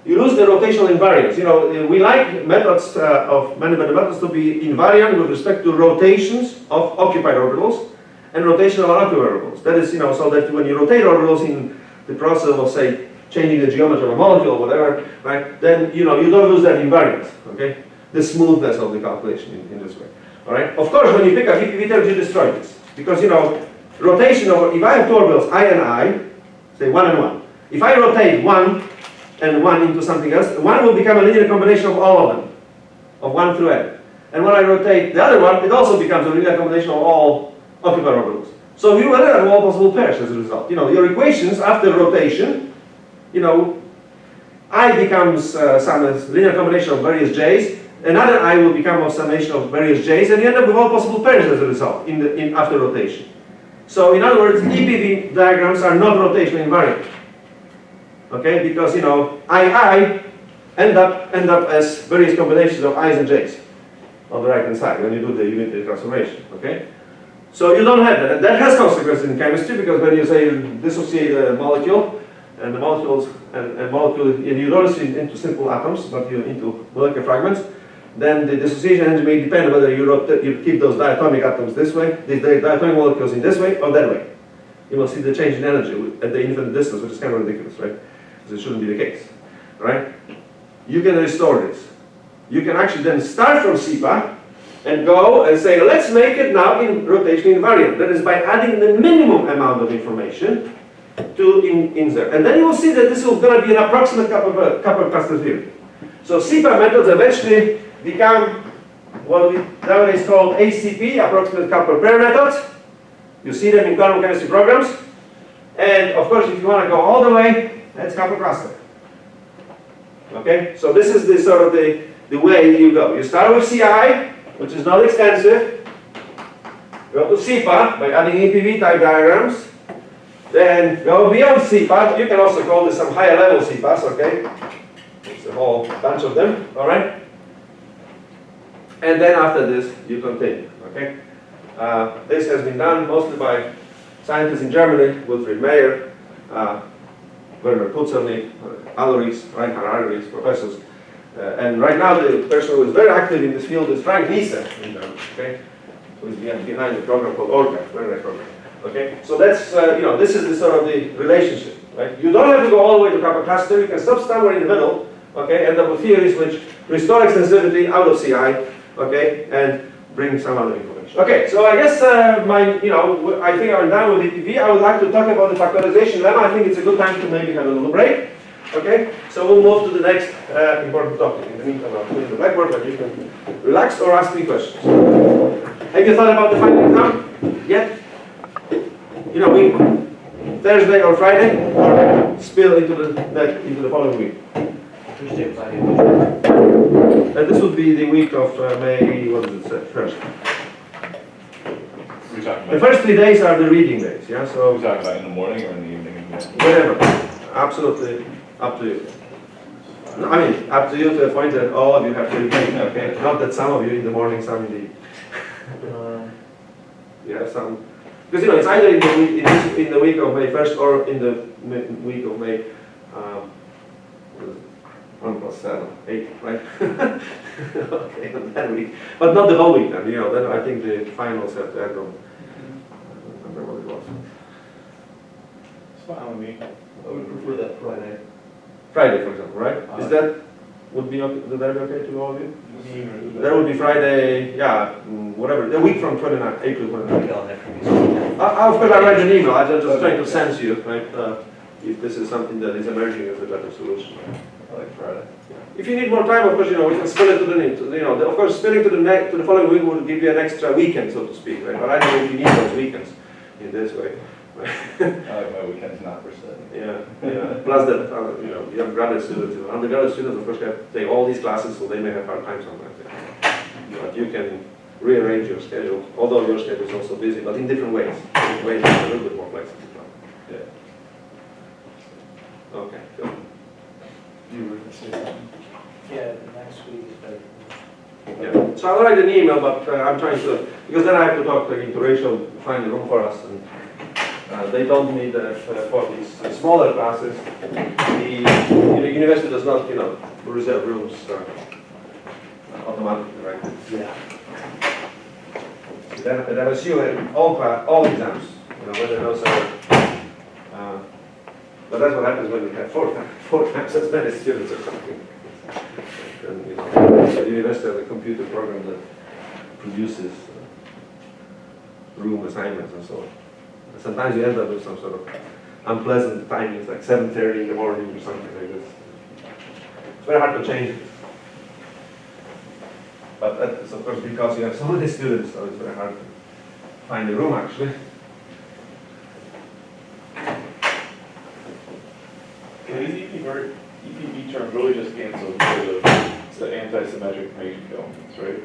You lose the rotational invariance. We like methods of many-body methods to be invariant with respect to rotations of occupied orbitals and rotation of unoccupied orbitals. That is, so that when you rotate orbitals in the process of, say, changing the geometry of a molecule or whatever, right? Then you don't lose that invariance. Okay, the smoothness of the calculation in this way. All right. Of course, when you pick up EPV terms, you destroy this because rotation of if I have two orbitals I and I, say 1 and 1. If I rotate 1 and 1 into something else, 1 will become a linear combination of all of them, of 1 through n. And when I rotate the other one, it also becomes a linear combination of all occupied orbitals. So you will have all possible pairs as a result. Your equations after rotation, I becomes some linear combination of various j's, another I will become a summation of various j's, and you end up with all possible pairs as a result after rotation. So in other words, EPV diagrams are not rotationally invariant. Okay, because I end up as various combinations of i's and j's on the right hand side when you do the unitary transformation. Okay, so you don't have that. And that has consequences in chemistry because when you say dissociate a molecule and the molecules and you don't see into simple atoms but you into molecular fragments, then the dissociation energy may depend on whether you keep those diatomic atoms this way, the diatomic molecules in this way or that way. You will see the change in energy at the infinite distance, which is kind of ridiculous, right? Because it shouldn't be the case, right? You can restore this. You can actually then start from CPA and go and say, let's make it now in rotation invariant. That is by adding the minimum amount of information to insert. And then you will see that this is going to be an approximate couple cluster theory. So CPA methods eventually become what we nowadays call ACP, approximate couple pair methods. You see them in quantum chemistry programs. And of course, if you want to go all the way, that's couple cluster. Okay, so this is the sort of the way you go. You start with CI, which is not extensive. Go to CPA by adding EPV type diagrams. Then go beyond CPA. You can also call this some higher level CPAs, okay? It's a whole bunch of them, all right? And then after this, you continue, okay? This has been done mostly by scientists in Germany, Wilfried Meyer, Werner Kutzerny, Ulrichs, Reinhard Ulrichs, professors. And right now the person who is very active in this field is Frank Niese in Germany, okay? Who is behind the program called ORCA, very nice program. Okay? So that's, this is the sort of the relationship, right? You don't have to go all the way to couple cluster, you can stop somewhere in the middle, okay? End up with theories which restore extensivity out of CI, okay? And bring some other information. Okay, so I guess I think I'm done with EPV. I would like to talk about the factorization lemma. I think it's a good time to maybe have a little break. Okay, so we'll move to the next important topic. In the meantime, I'll put in the blackboard and you can relax or ask me questions. Have you thought about the final exam yet? You know, Thursday or Friday, or spill into the following week? Tuesday, Friday. And this would be the week of May, what does it say, first? The first 3 days are the reading days, yeah? So We're talking about in the morning or in the evening? whatever, absolutely up to you. No, I mean, up to you to a point that all of you have to repeat, okay? Not that some of you in the morning, some in the evening. Yeah, some. Because you know, it's either in the week of May 1st or in the week of May 1 plus 7, 8, right? Okay, on that week. But not the whole week then, you know, then I think the finals have to add on. I don't remember what it was. It's fine with me. I would prefer that Friday. Friday, for example, right? Is that, would that be okay to all of you? That would be Friday, yeah, whatever, the week from 29, April 29. Of course, I write an email, I'm just trying to sense you, right? If this is something that is emerging as a better solution. I like Friday. If you need more time, of course, you know, we can spill it to the, of course, spilling to the following week will give you an extra weekend, so to speak, right? But I don't know if you need those weekends in this way. I like my weekends not per se. Yeah. Plus that, you know, you have graduate students, undergraduate students, of course, have to take all these classes, so they may have hard time sometimes. Yeah. But you can rearrange your schedule, although your schedule is also busy, but in different ways. Different ways are a little bit more flexible. Yeah. Okay, good. You were going to say something? Yeah, the next week is better. Yeah. So I'll write an email, but I'm trying to, because then I have to talk to Rachel, find a room for us, and they told me that for these smaller classes, the university does not, you know, reserve rooms automatically, right? Yeah. Then I assume all exams, you know, whether those are, but that's what happens when you have four times as many students or something. And, you know, the university has a computer program that produces room assignments and so on. Sometimes you end up with some sort of unpleasant timings, like 7:30 in the morning or something like this. It's very hard to change it. But that's of course because you have so many students, so it's very hard to find a room actually. These EPV terms really just cancel because of the anti-symmetric matrix elements, right?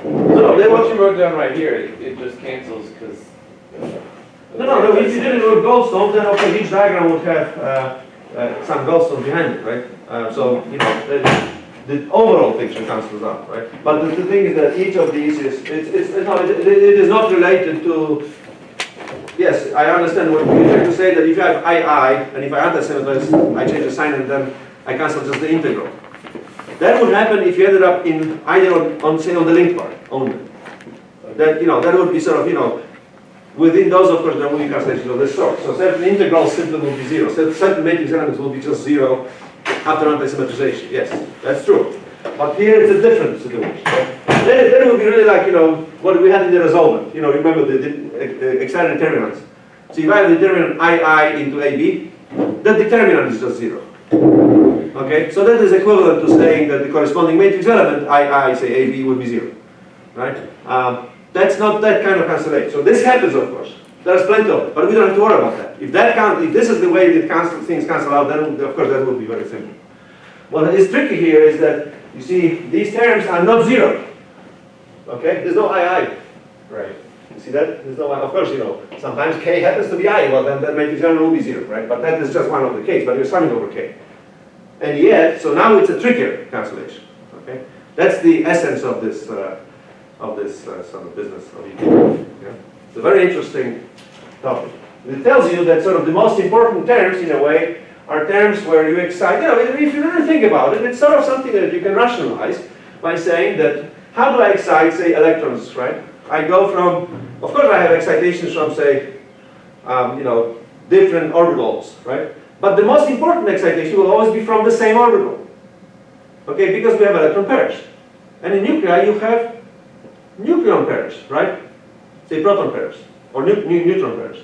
No, they what want you wrote down right here, it just cancels because. No, if you did it with goldstone, then okay, each diagram would have some goldstone behind it, right? So, you know, the overall picture cancels out, right? But the thing is that each of these is, it is not related to, yes, I understand what you're trying to say, that if you have I, and if I anti-symmetrize, I change the sign and then I cancel just the integral. That would happen if you ended up in either on say on the linked part only. That, you know, that would be sort of, you know, within those, of course, there will be cancellations of this sort. So certain integrals simply will be zero. So certain matrix elements will be just zero after anti-symmetrization. Yes, that's true. But here it's a different situation. Then it would be really like, you know, what we had in the resolvent. You know, remember the excited determinants. So if I have the determinant II into AB, that determinant is just zero. Okay, so that is equivalent to saying that the corresponding matrix element II, say AB, would be zero. Right? That's not that kind of cancellation. So this happens, of course. There's plenty of it, but we don't have to worry about that. If this is the way that things cancel out, then of course that would be very simple. What is tricky here is that you see these terms are not zero. Okay, there's no II. Right. You see that? There's no. Of course, you know sometimes K happens to be I. Well, then that matrix element will be zero, right? But that is just one of the K's. But you're summing over K. And yet, so now it's a trickier cancellation. Okay, that's the essence of this. Sort of business of EPV. Yeah? It's a very interesting topic. It tells you that sort of the most important terms, in a way, are terms where you excite. You know, if you really think about it, it's sort of something that you can rationalize by saying that how do I excite, say, electrons, right? I go from, of course, I have excitations from, say, you know, different orbitals, right? But the most important excitation will always be from the same orbital, okay? Because we have electron pairs, and in nuclei you have nucleon pairs, right? Say proton pairs or neutron pairs.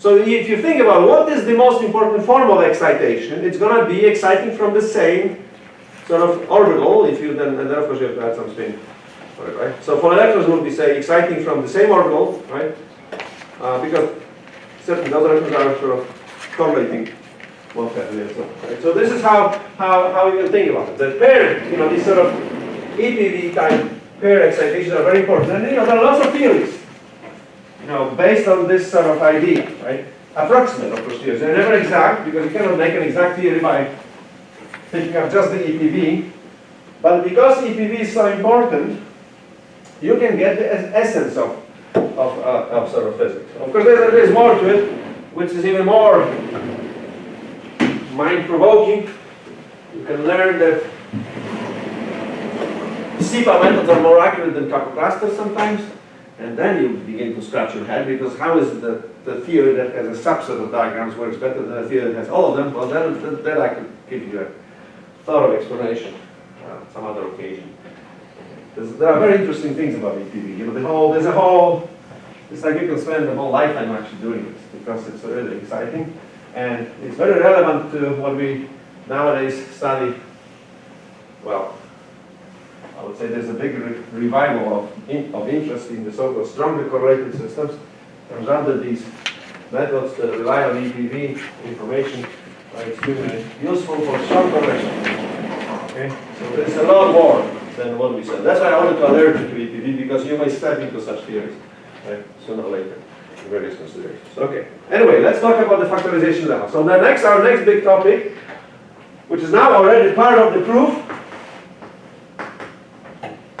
So if you think about what is the most important form of excitation, it's going to be exciting from the same sort of orbital. If you then of course you have to add some spin for it, right? So for electrons, would be say exciting from the same orbital, right? Because certain those electrons are sort of correlating one family and so on. Right? So this is how you can think about it. The pair, these sort of EPV type pair excitations are very important. And there are lots of theories, based on this sort of idea, right? Approximate, of course, theories. They're never exact because you cannot make an exact theory by picking up just the EPV. But because EPV is so important, you can get the essence of sort of physics. Of course, there is more to it, which is even more mind-provoking. You can learn that SIPA methods are more accurate than Kappa clusters sometimes, and then you begin to scratch your head, because how is the theory that has a subset of diagrams works better than a theory that has all of them? Well, then I could give you a thorough explanation some other occasion. There are very interesting things about EPV. It's like you can spend a whole lifetime actually doing this, because it's really exciting, and it's very relevant to what we nowadays study. Well, I would say there's a big revival of interest in the so-called strongly correlated systems. Turns out that these methods that rely on EPV information are extremely useful for strong correlation. Okay, so there's a lot more than what we said. That's why I wanted to alert you to EPV, because you may step into such theories, right, sooner or later in various considerations. Okay. Anyway, let's talk about the factorization lemma. So our next big topic, which is now already part of the proof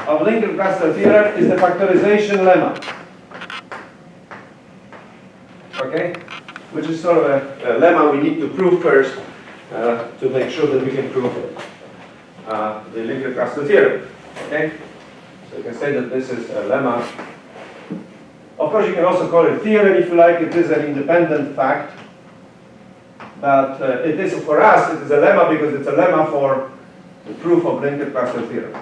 of Lincoln-Cluster theorem, is the factorization lemma. Okay? Which is sort of a lemma we need to prove first to make sure that we can prove the Lincoln-Cluster theorem. Okay? So you can say that this is a lemma. Of course, you can also call it a theorem if you like. It is an independent fact. But it is, for us, it is a lemma because it's a lemma for the proof of Lincoln-Cluster theorem.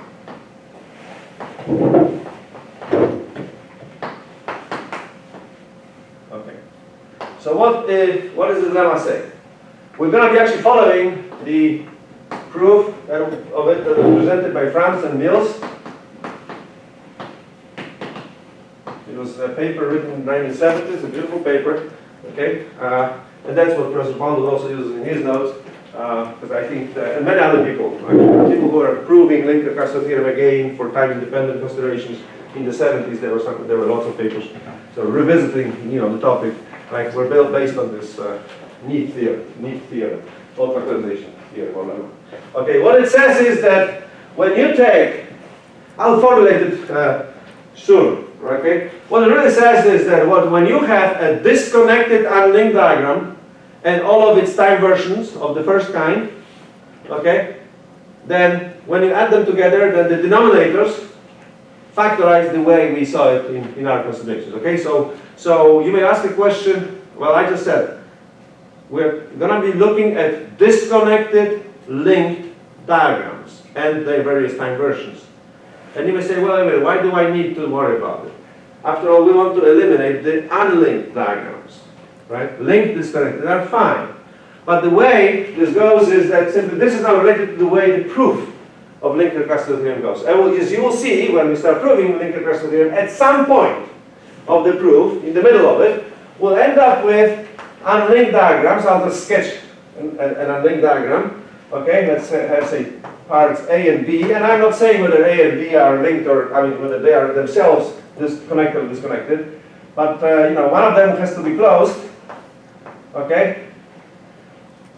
Okay. So what does the lemma say? We're going to be actually following the proof of it that was presented by Franz and Mills. It was a paper written in the 1970s, a beautiful paper. Okay, and that's what Professor Bond also uses in his notes, because I think, and many other people who are proving Lincoln-Cluster theorem again for time-independent considerations in the 70s. There were lots of papers, so revisiting the topic, like were built based on this neat theorem, or factorization theorem or lemma. Okay, what it says is that when you take, I'll formulate it soon. Okay? What it really says is that when you have a disconnected unlinked diagram and all of its time versions of the first kind, okay, then when you add them together, then the denominators factorize the way we saw it in our considerations. Okay, so you may ask the question, well, I just said, we're going to be looking at disconnected linked diagrams and their various time versions. And you may say, well, wait, why do I need to worry about it? After all, we want to eliminate the unlinked diagrams, right? Linked, disconnected are fine. But the way this goes is that simply this is now related to the way the proof of Lincoln-Cluster theorem goes. And as you will see when we start proving Lincoln-Cluster theorem, at some point of the proof, in the middle of it, we'll end up with unlinked diagrams. I'll just sketch an unlinked diagram. Okay, let's say parts A and B, and I'm not saying whether A and B are linked or, whether they are themselves connected or disconnected, but one of them has to be closed, okay,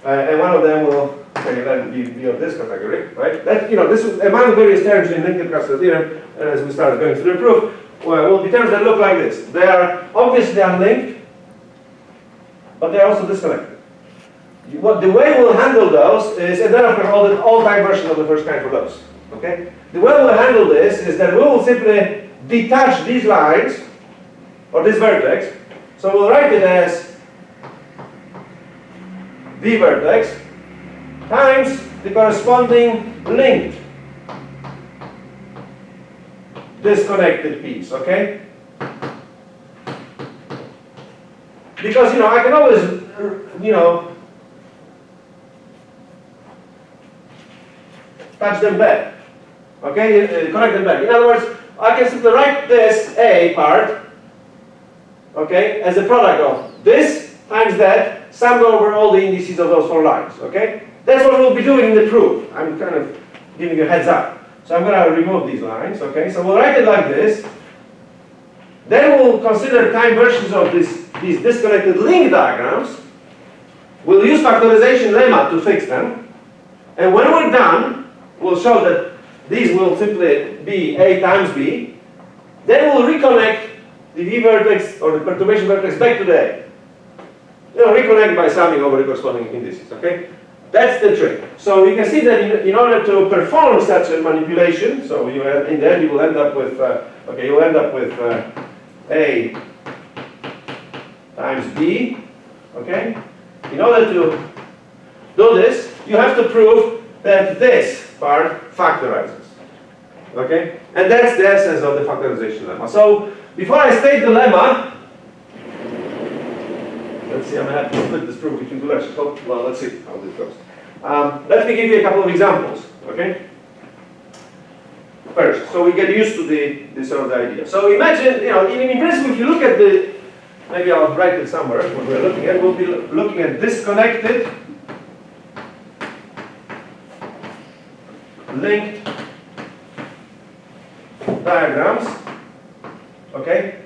and one of them will then be of this category, right? That this is among various terms in Lincoln-Cluster theorem, and as we start going through the proof, will be terms that look like this. They are obviously unlinked, but they are also disconnected. The way we'll handle those is, and then of course all time versions of the first kind for those. Okay? The way we'll handle this is that we will simply detach these lines, or this vertex. So we'll write it as the vertex times the corresponding linked disconnected piece. Okay? Because, I can always, touch them back. Okay, connect them back. In other words, I can simply write this A part, okay, as a product of this times that, summed over all the indices of those 4 lines. Okay? That's what we'll be doing in the proof. I'm kind of giving you a heads up. So I'm going to remove these lines. Okay? So we'll write it like this. Then we'll consider time versions of these disconnected link diagrams. We'll use factorization lemma to fix them. And when we're done, we'll show that these will simply be A times B. Then we'll reconnect the V vertex or the perturbation vertex back to the A. Reconnect by summing over the corresponding indices. Okay? That's the trick. So you can see that in order to perform such a manipulation, so in the end you will end up with, A times B. Okay? In order to do this, you have to prove that this part factorizes. Okay? And that's the essence of the factorization lemma. So before I state the lemma, let's see, I'm going to have to split this proof between 2 lectures. Well, let's see how this goes. Let me give you a couple of examples. Okay? First, so we get used to this sort of the idea. So imagine, in principle, if you look at maybe I'll write it somewhere, what we're looking at, we'll be looking at disconnected, linked diagrams, okay,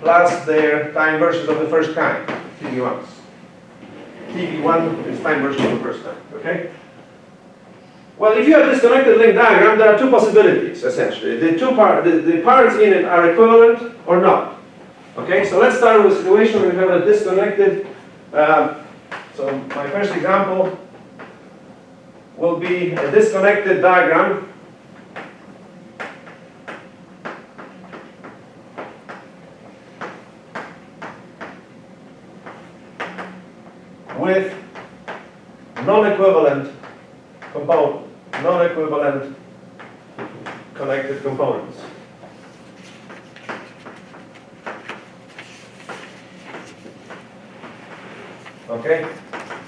plus their time versions of the first kind, TV1s. TV1 is time version of the first kind, okay? Well, if you have disconnected link diagram, there are 2 possibilities, essentially. The parts in it are equivalent or not. Okay, so let's start with a situation where we have a disconnected, so my first example will be a disconnected diagram with non-equivalent connected components. Okay?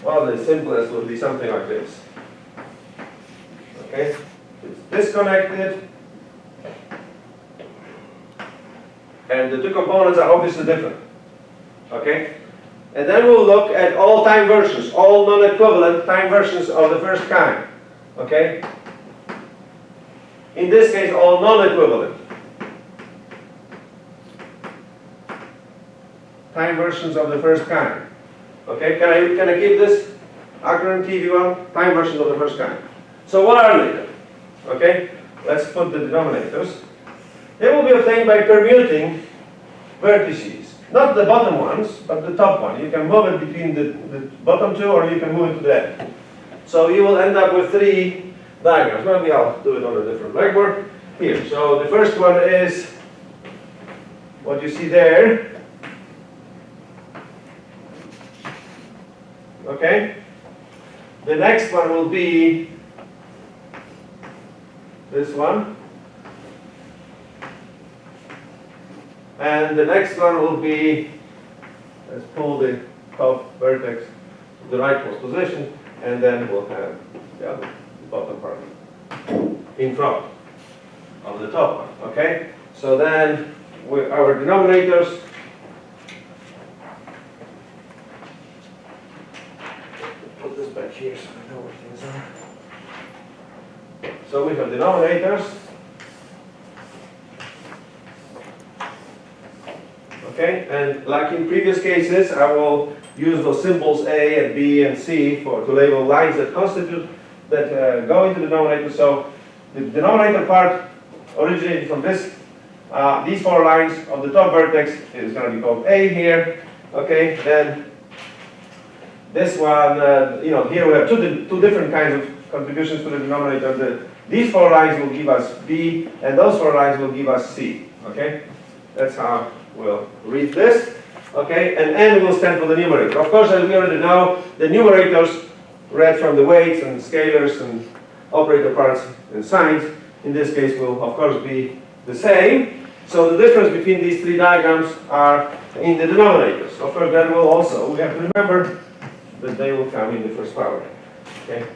Well, the simplest would be something like this. Okay? It's disconnected, and the 2 components are obviously different. Okay? And then we'll look at all time versions, all non-equivalent time versions of the first kind. Okay? In this case, all non-equivalent time versions of the first kind. Okay? Can I keep this acronym TV1? Time versions of the first kind. So what are they then? Okay? Let's put the denominators. They will be obtained by permuting vertices. Not the bottom ones, but the top one. You can move it between the bottom 2, or you can move it to the end. So you will end up with 3 diagrams. Maybe I'll do it on a different blackboard. Here. So the first one is what you see there. Okay? The next one will be this one. And the next one will be, let's pull the top vertex to the rightmost position, and then we'll have the bottom part in front of the top one. Okay? So then our denominators put this back here so I know where things are. So we have denominators. Okay, and like in previous cases, I will use those symbols A and B and C to label lines that go into the denominator. So the denominator part originated from this. These 4 lines of the top vertex is going to be called A here. Okay, then this one, here we have two different kinds of contributions to the denominator. These 4 lines will give us B, and those 4 lines will give us C. Okay, that's how we'll read this, okay, and N will stand for the numerator. Of course, as we already know, the numerators read from the weights and scalars and operator parts and signs, in this case will of course be the same. So the difference between these three diagrams are in the denominators. Of course, that will also, we have to remember that they will come in the first power. Okay?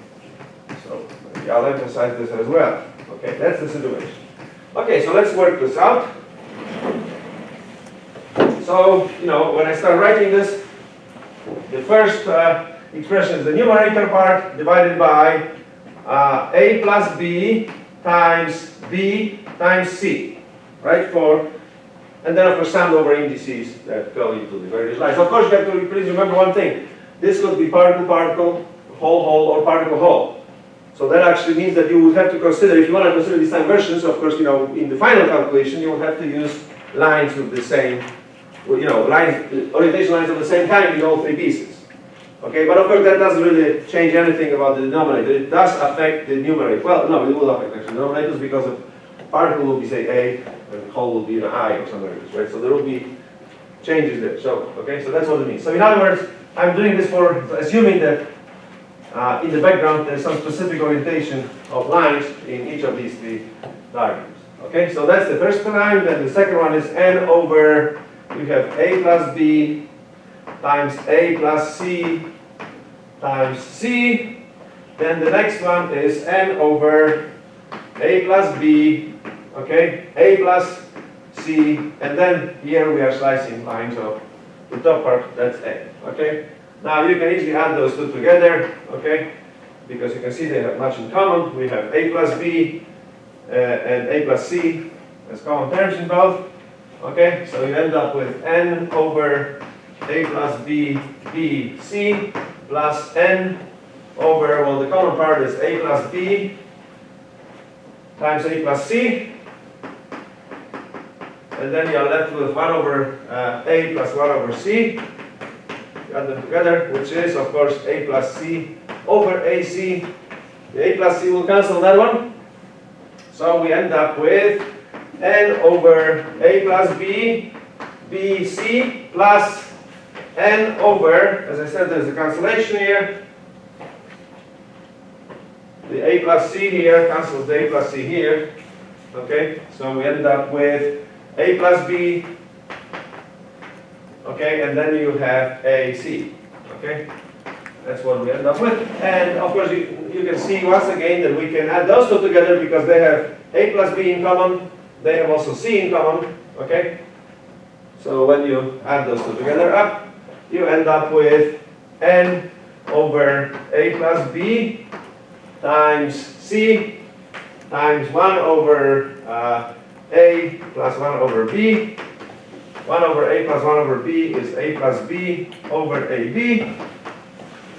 So I'll emphasize this as well. Okay, that's the situation. Okay, so let's work this out. So, when I start writing this, the first expression is the numerator part divided by a plus b times c, right? And then of course summed over indices that go into the various lines. Of course, you have to please remember one thing. This could be particle-particle, whole-whole, or particle-whole. So that actually means that you would have to consider, if you want to consider these time versions, of course, in the final calculation, you will have to use lines with the same, orientation lines of the same kind in all three pieces. Okay, but of course that doesn't really change anything about the denominator. It does affect the numerator. Well, no, it will affect actually the denominators because of particle will be say A and whole will be an I or something like this, right? So there will be changes there. So so that's what it means. So in other words, I'm doing this for assuming that in the background there's some specific orientation of lines in each of these three diagrams. Okay, so that's the first line. Then the second one is n over, we have a plus b times a plus c times c. Then the next one is n over a plus b, okay, a plus c, and then here we are slicing lines of the top part, that's a, okay. Now you can easily add those two together, okay, because you can see they have much in common. We have a plus b and a plus c as common terms in both, okay, so you end up with n over a plus b, b, c, plus n over, well, the common part is a plus b times a plus c, and then you are left with 1 over a plus 1 over c. Add them together, which is, of course, a plus c over ac. The a plus c will cancel that one. So we end up with n over a plus b, b, c, plus n over, as I said, there's a cancellation here. The a plus c here cancels the a plus c here. Okay, so we end up with a plus b, okay, and then you have ac, okay? That's what we end up with. And of course, you can see once again that we can add those two together because they have a plus b in common, they have also c in common, okay? So when you add those two together up, you end up with n over a plus b times c times 1 over a plus 1 over b. 1 over a plus 1 over b is a plus b over ab.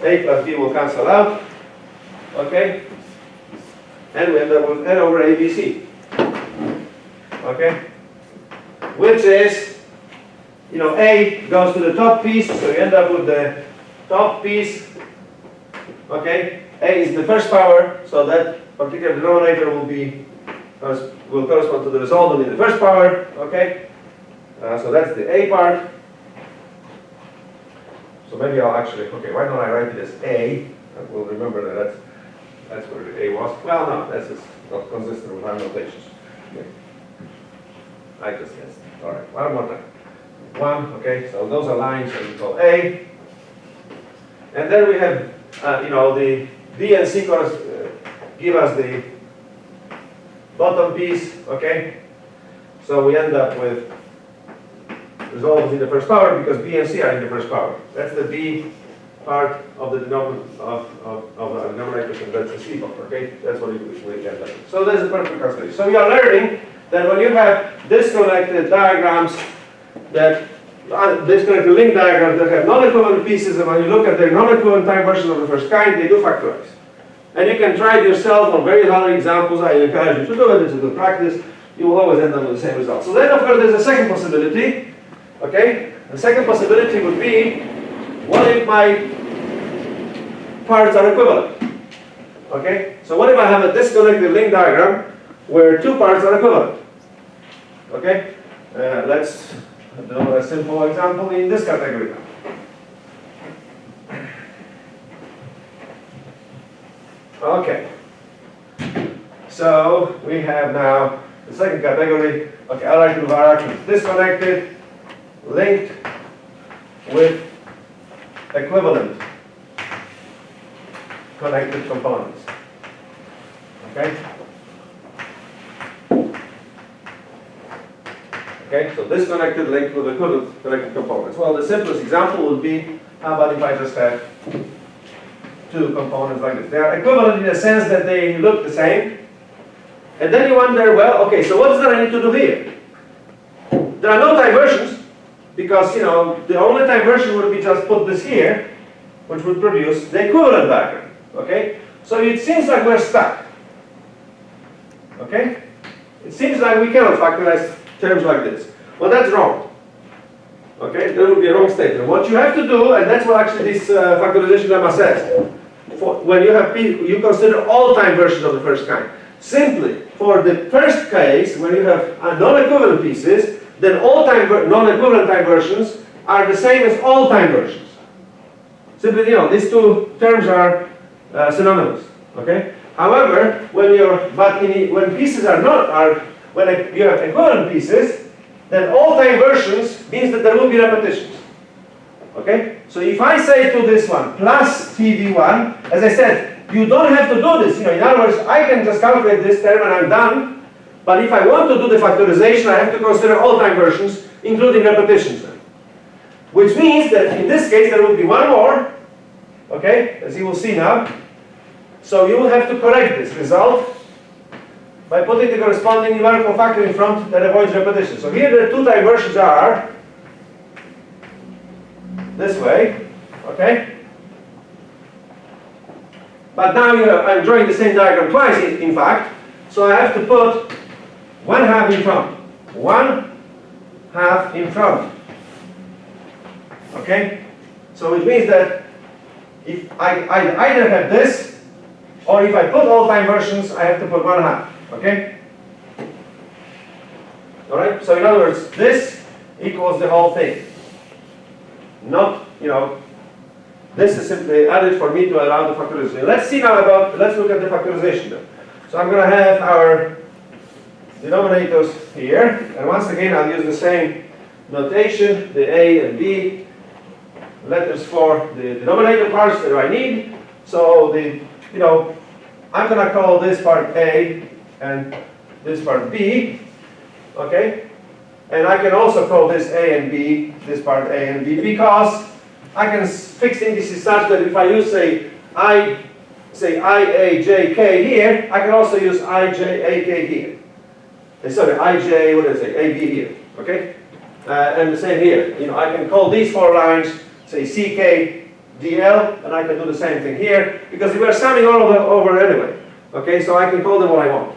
A plus b will cancel out. Okay? And we end up with n over abc. Okay? Which is, a goes to the top piece, so you end up with the top piece. Okay? A is the first power, so that particular denominator will correspond to the resolvent in the first power. Okay? So that's the a part. So maybe I'll actually, okay, why don't I write it as a? We'll remember that that's where the a was. Well, no, that's just not consistent with our notations. Okay. I just guessed. All right, one more time. 1, okay, so those are lines that we call a. And then we have, the b and c give us the bottom piece, okay? So we end up with resolves in the first power because b and c are in the first power. That's the b part of the denominator and that's the c part, okay? That's what we end up with. So there's a perfect calculation. So we are learning that when you have disconnected diagrams disconnected link diagrams that have non-equivalent pieces, and when you look at their non-equivalent time versions of the first kind, they do factorize. And you can try it yourself on various other examples. I encourage you to do it. It's a good practice. You will always end up with the same result. So then, of course, there's a second possibility. Okay? The second possibility would be, what if my parts are equivalent? Okay? So what if I have a disconnected link diagram where two parts are equivalent? Okay? Let's do a simple example in this category. Okay. So we have now The second category, okay, I like to hierarchy. Disconnected, linked with equivalent connected components. Okay? Okay, so disconnected, linked with equivalent connected components. Well, the simplest example would be, how about if I just have two components like this? They are equivalent in the sense that they look the same. And then you wonder, well, okay, so what is there I need to do here? There are no diversions, because, you know, the only diversion would be just put this here, which would produce the equivalent diagram. Okay? So it seems like we're stuck. Okay? It seems like we cannot factorize terms like this. Well, that's wrong. Okay? That would be a wrong statement. What you have to do, and that's what actually this factorization lemma says, when you have you consider all time versions of the first kind. Simply, for the first case, when you have non-equivalent pieces, then all time non-equivalent time versions are the same as all time versions. Simply, you know, these two terms are synonymous. Okay. However, when pieces are not when you have equivalent pieces, then all time versions means that there will be repetitions. Okay. So if I say to this one plus TV1, as I said, you don't have to do this. You know, in other words, I can just calculate this term and I'm done. But if I want to do the factorization, I have to consider all time versions, including repetitions. Which means that in this case there will be one more. Okay, as you will see now. So you will have to correct this result by putting the corresponding numerical factor in front that avoids repetition. So here the two time versions are this way. Okay. But now I'm drawing the same diagram twice, in fact. So I have to put 1/2 in front. 1/2 in front. Okay? So it means that if I either have this, or if I put all time versions, I have to put 1/2. Okay? Alright? So in other words, this equals the whole thing. Not, you know, this is simply added for me to allow the factorization. Let's look at the factorization then. So I'm going to have our denominators here, and once again I'll use the same notation, the A and B letters for the denominator parts that I need. So I'm going to call this part A and this part B, okay? And I can also call this A and B, this part A and B, because I can fix indices such that if I use, say IAJK here, I can also use IJAK here. Sorry, IJ, what did I say, AB here, okay? And the same here. You know, I can call these four lines, say CKDL, and I can do the same thing here, because we are summing all of them over anyway. Okay, so I can call them what I want.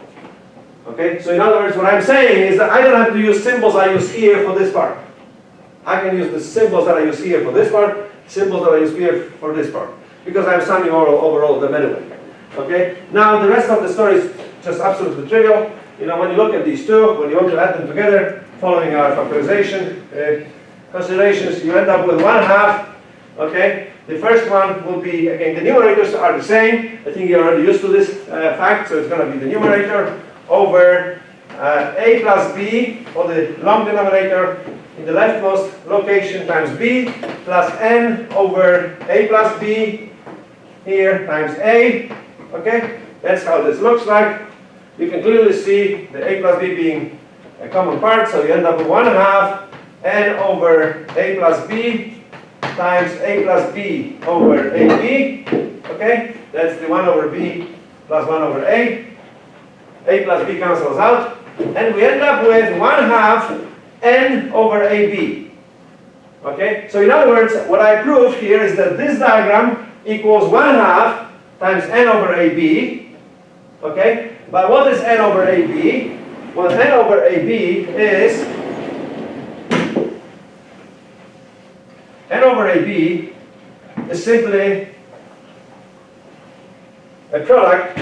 Okay, so in other words, what I'm saying is that I don't have to use symbols I use here for this part. I can use the symbols that I use here for this part, symbols that I use here for this part, because I'm summing over all of them anyway. Okay, now the rest of the story is just absolutely trivial. You know, when you look at these two, when you want to add them together, following our factorization considerations, you end up with 1/2. Okay, the first one will be, again, the numerators are the same. I think you're already used to this fact, so it's going to be the numerator over A plus B for the long denominator in the leftmost location times B plus N over A plus B here times A. Okay, that's how this looks like. You can clearly see the A plus B being a common part, so you end up with 1/2 N over A plus B times A plus B over AB. Okay, that's the 1 over B plus 1 over A. A plus B cancels out, and we end up with 1/2 N over AB. Okay, so in other words, what I proved here is that this diagram equals 1/2 times N over AB. Okay, but what is N over AB? Well, N over AB is N over AB is simply a product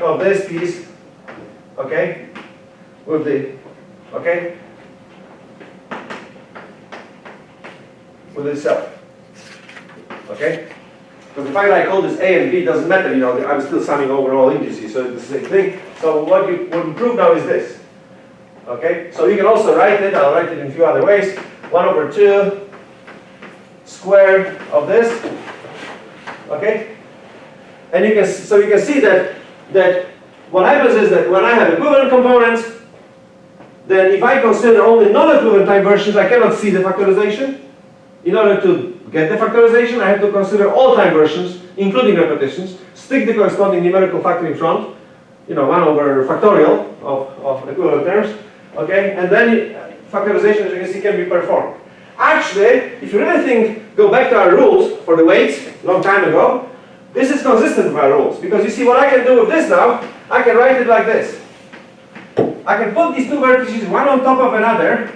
of this piece, okay, with the, okay, with itself, okay. Because the fact that I call this A and B doesn't matter, you know, I'm still summing over all indices, so it's the same thing. So what you prove now is this. Okay, so you can also write it, I'll write it in a few other ways. 1 over 2 squared of this. Okay? And you can see that what happens is that when I have equivalent components, then if I consider only non-equivalent time versions, I cannot see the factorization. In order to get the factorization, I have to consider all time versions, including repetitions, stick the corresponding numerical factor in front, you know, 1 over factorial of equivalent terms, okay, and then factorization, as you can see, can be performed. Actually, if you really go back to our rules for the weights, long time ago, this is consistent with our rules, because you see what I can do with this now, I can write it like this. I can put these two vertices one on top of another.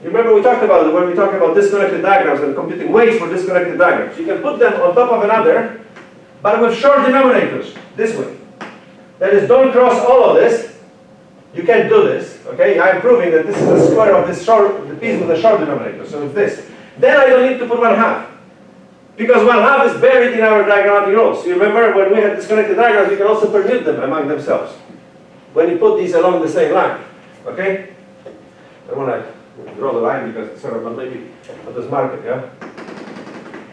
You remember we talked about it when we talked about disconnected diagrams and computing weights for disconnected diagrams. You can put them on top of another, but with short denominators, this way. That is, don't cross all of this. You can't do this, okay? I'm proving that this is the square of this the piece with a short denominator, so it's this. Then I don't need to put 1/2. Because 1/2 is buried in our diagrammatic rules. You remember when we had disconnected diagrams, you can also permute them among themselves. When you put these along the same line, okay? I want to draw the line because it's sort of, maybe I'll just mark it, yeah?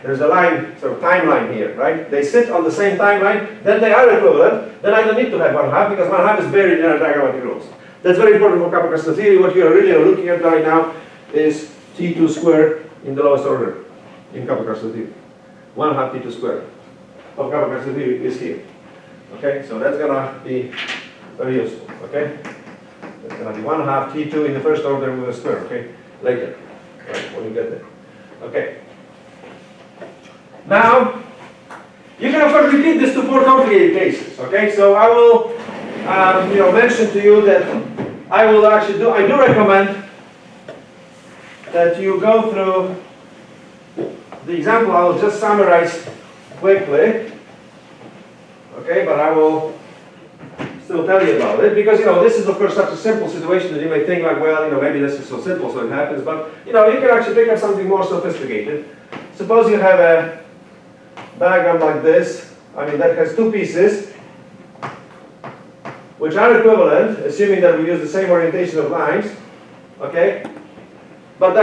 There's a line, sort of timeline here, right? They sit on the same timeline, then they are equivalent, then I don't need to have 1/2 because 1/2 is buried in our diagrammatic rules. That's very important for Computational theory. What you are really looking at right now is T2 squared in the lowest order in Computational theory. 1/2 T2 squared of Computational theory is here. Okay, so that's gonna be very useful, okay? It's going to be 1/2 T2 in the first order with a square, okay? Later, right, when you get there. Okay. Now, you can of course repeat this to more complicated cases, okay? So I will, mention to you that I do recommend that you go through the example. I will just summarize quickly, okay? But I will still tell you about it, because this is of course such a simple situation that you may think like, well, maybe this is so simple so it happens, but you can actually pick up something more sophisticated. Suppose you have a diagram like this, that has two pieces which are equivalent, assuming that we use the same orientation of lines, okay? But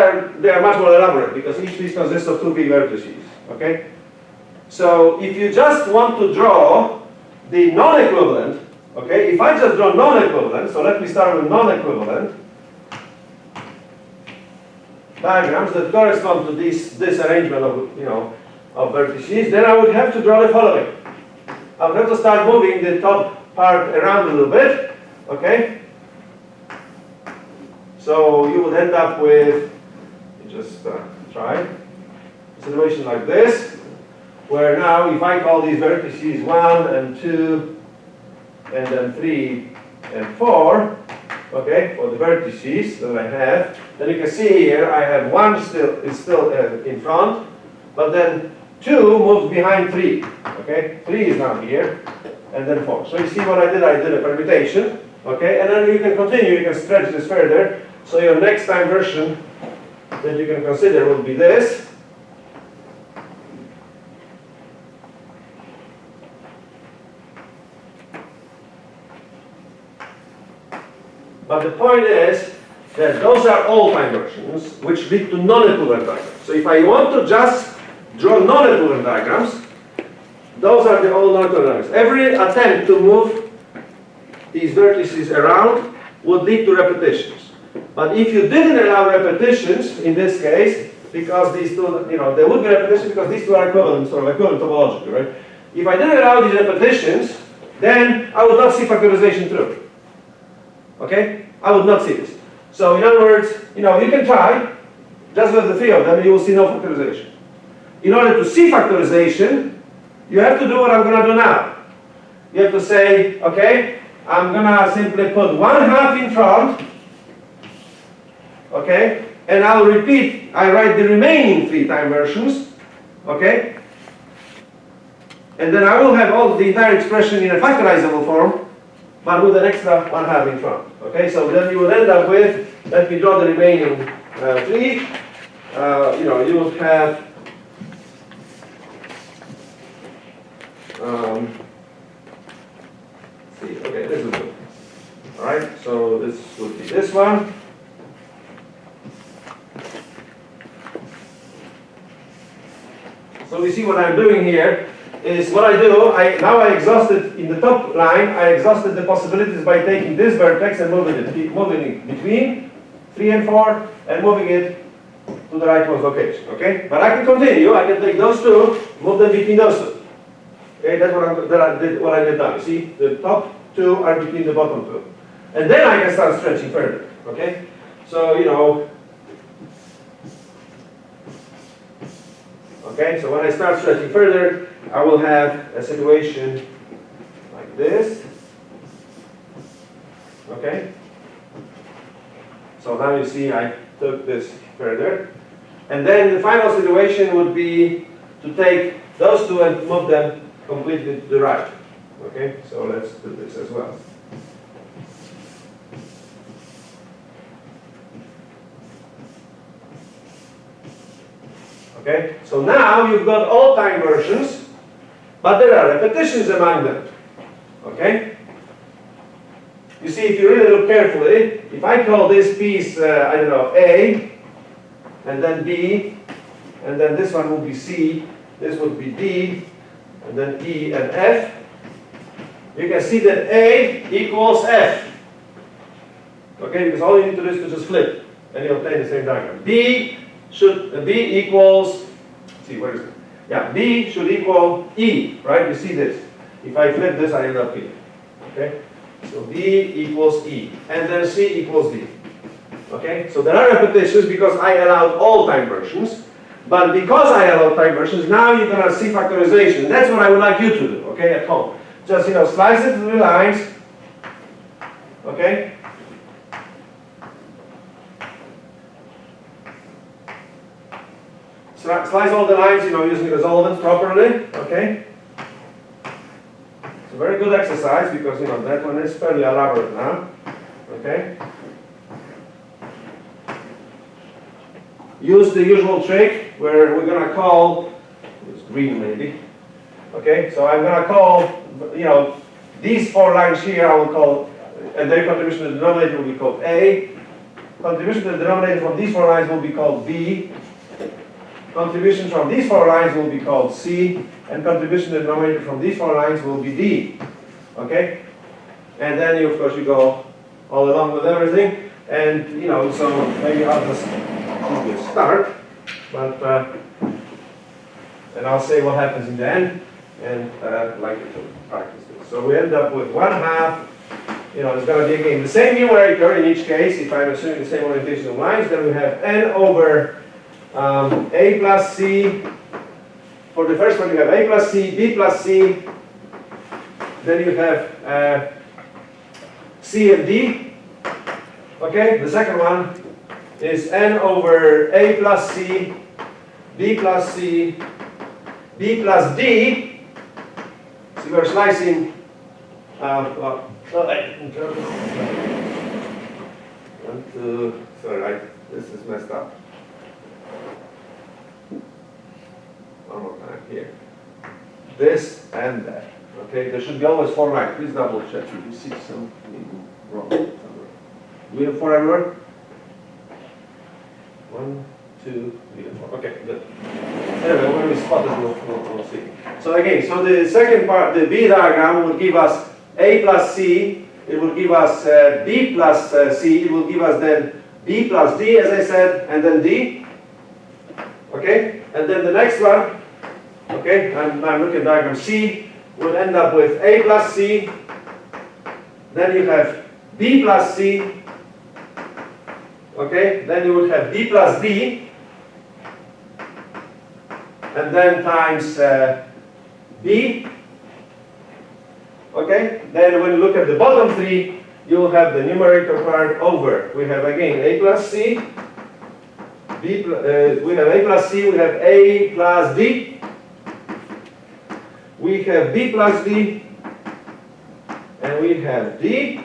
they are much more elaborate because each piece consists of 2 vertices, okay? So if you just want to draw the non-equivalent, okay, if I just draw non-equivalent, so let me start with non-equivalent diagrams that correspond to this arrangement of vertices, then I would have to draw the following. I would have to start moving the top part around a little bit, okay? So you would end up with, try a situation like this, where now if I call these vertices 1 and 2, and then 3 and 4, okay, for the vertices that I have, then you can see here I have 1 is still in front, but then 2 moves behind 3, okay? 3 is now here, and then 4. So you see what I did? I did a permutation, okay? And then you can continue, you can stretch this further. So your next time version that you can consider will be this. But the point is that those are all time versions which lead to non-equivalent diagrams. So if I want to just draw non-equivalent diagrams, those are the all non-equivalent diagrams. Every attempt to move these vertices around would lead to repetitions. But if you didn't allow repetitions in this case, because these two, there would be repetitions because these two are equivalent, sort of equivalent topologically, right? If I didn't allow these repetitions, then I would not see factorization through. Okay? I would not see this. So in other words, you can try, just with the 3 of them, and you will see no factorization. In order to see factorization, you have to do what I'm going to do now. You have to say, okay, I'm going to simply put 1/2 in front, okay, and I'll repeat, I write the remaining 3 time versions, okay, and then I will have the entire expression in a factorizable form, but with an extra 1/2 in front. Okay, so then you will end up with, let me draw the remaining 3. You would have See, okay, this is good. All right, so this would be this one. So we see what I'm doing here is what I do, now I exhausted in the top line, I exhausted the possibilities by taking this vertex and moving it between 3 and 4 and moving it to the rightmost location, okay? But I can continue, I can take those two, move them between those two. Okay, that's what I did now. You see, the top two are between the bottom two. And then I can start stretching further, okay? So, you know, okay, so when I start stretching further, I will have a situation like this. Okay? So now you see I took this further. And then the final situation would be to take those two and move them completely to the right. Okay? So let's do this as well. Okay, so now you've got all time versions, but there are repetitions among them. Okay? You see, if you really look carefully, if I call this piece, I don't know, A, and then B, and then this one would be C, this would be D, and then E and F, you can see that A equals F. Okay, because all you need to do is to just flip, and you obtain the same diagram. B equals, see, where is it? Yeah, B should equal E, right? You see this. If I flip this, I end up here. Okay? So B equals E. And then C equals D. Okay? So there are repetitions because I allowed all time versions. But because I allowed time versions, now you're going to see factorization. That's what I would like you to do, okay, at home. Just, you know, slice it to the lines. Okay? Slice all the lines, you know, using resolvent properly, okay? It's a very good exercise because, you know, that one is fairly elaborate now, okay? Use the usual trick where we're going to call, it's green maybe, okay? So I'm going to call, you know, these 4 lines here I will call, and their contribution to the denominator will be called A. Contribution to the denominator from these 4 lines will be called B. Contribution from these 4 lines will be called C, and contribution to the denominator from these 4 lines will be D. Okay? And then, you, of course, you go all along with everything, and, you know, so maybe I'll just give you a start, but, and I'll say what happens in the end, and I'd like you to practice this. So we end up with 1/2, you know, it's going to be again the same numerator in each case, if I'm assuming the same orientation of lines, then we have n over A plus C. For the first one you have A plus C, B plus C. Then you have C and D. Okay, the second one is n over A plus C, B plus C, B plus D. So we're slicing. Sorry, this is messed up. One more time here. This and that. Okay, there should be always 4 lines. Please double check if you see something wrong somewhere. Do we have 4 everywhere? 1, 2, 3, and 4. Okay, good. Anyway, when we spot it, we'll see. So again, so the second part, the B diagram will give us A plus C. It will give us B plus C. It will give us then B plus D, as I said, and then D. Okay, and then the next one, okay, I'm looking at diagram C, will end up with A plus C, then you have B plus C, okay, then you would have B plus D, and then times B, okay, then when you look at the bottom 3, you will have the numerator part over. We have again A plus C, we have A plus C, we have A plus D, we have B plus D, and we have D,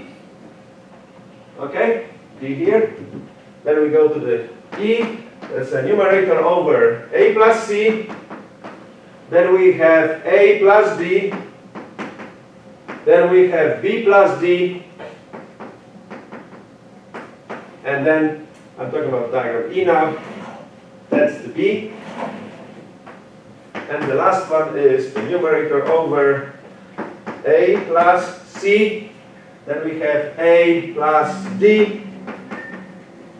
okay, D here. Then we go to the E, that's a numerator over A plus C, then we have A plus D, Then we have B plus D. And then, I'm talking about diagram E now. That's the B. And the last one is the numerator over A plus C. Then we have A plus D.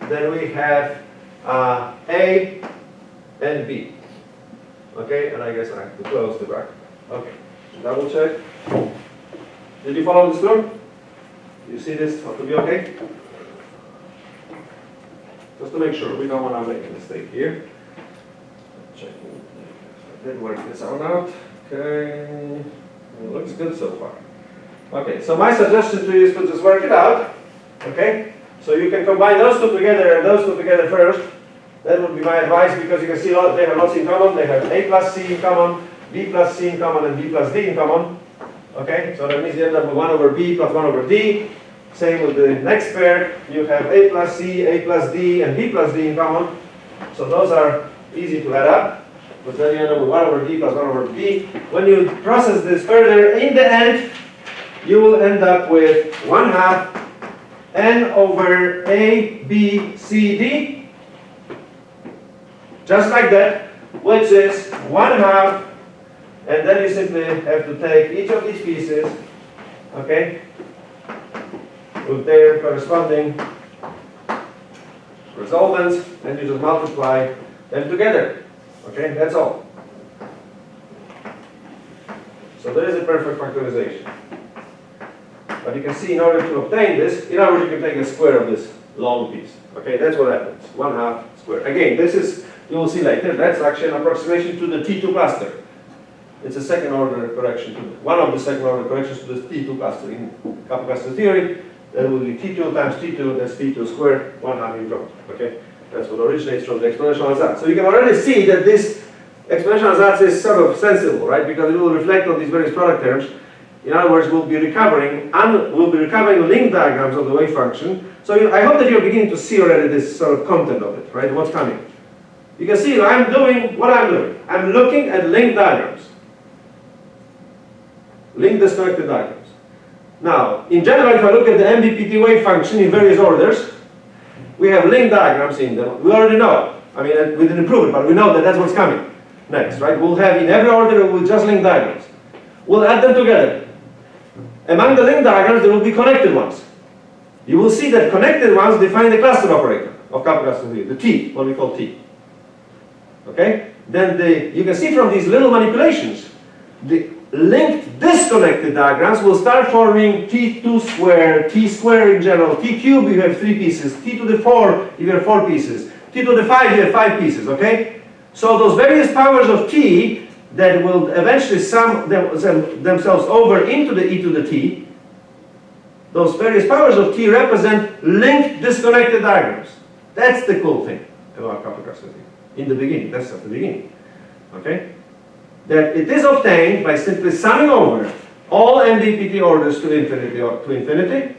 Then we have A and B. Okay, and I guess I have to close the bracket. Okay, double check. Did you follow this through? You see this ought to be okay? Just to make sure, we don't want to make a mistake here. Check. I did work this one out. Okay, it looks good so far. Okay, so my suggestion to you is to just work it out. Okay, so you can combine those two together and those two together first. That would be my advice, because you can see they have lots in common. They have A plus C in common, B plus C in common, and B plus D in common. Okay, so that means you end up with 1 over B plus 1 over D. Same with the next pair. You have A plus C, A plus D, and B plus D in common. So those are easy to add up. But then you end up with 1 over D plus 1 over B. When you process this further, in the end, you will end up with 1/2 N over A, B, C, D. Just like that, which is 1/2, and then you simply have to take each of these pieces, okay, with their corresponding resolvents, and you just multiply them together. Okay, that's all. So there is a perfect factorization. But you can see, in order to obtain this, in other words, you can take the square of this long piece. Okay, that's what happens. 1/2 square. Again, this is, you will see later, that's actually an approximation to the T2 cluster. It's a second order correction to one of the second order corrections to the T2 cluster in couple cluster theory. That will be T2 times T2, that's T2 squared, 1/2 in front. Okay, that's what originates from the exponential ansatz. So you can already see that this exponential ansatz is sort of sensible, right? Because it will reflect on these various product terms. In other words, we'll be recovering link diagrams of the wave function. So I hope that you're beginning to see already this sort of content of it, right? What's coming. You can see I'm doing what I'm doing. I'm looking at link diagrams. Link disconnected diagrams. Now, in general, if I look at the MBPT wave function in various orders, we have link diagrams in them. We already know. I mean, we didn't prove it, but we know that that's what's coming next, right? We'll have in every order with just link diagrams. We'll add them together. Among the link diagrams, there will be connected ones. You will see that connected ones define the cluster operator of couple cluster theory, the T, what we call T. Okay? Then you can see from these little manipulations, the linked disconnected diagrams will start forming T2 squared, T squared in general, T cubed you have 3 pieces, T to the 4 you have 4 pieces, T to the 5 you have 5 pieces, okay? So those various powers of T that will eventually sum themselves over into the e to the T, those various powers of T represent linked disconnected diagrams. That's the cool thing about couple cluster theory. In the beginning, that's at the beginning, okay? That it is obtained by simply summing over all MBPT orders to infinity,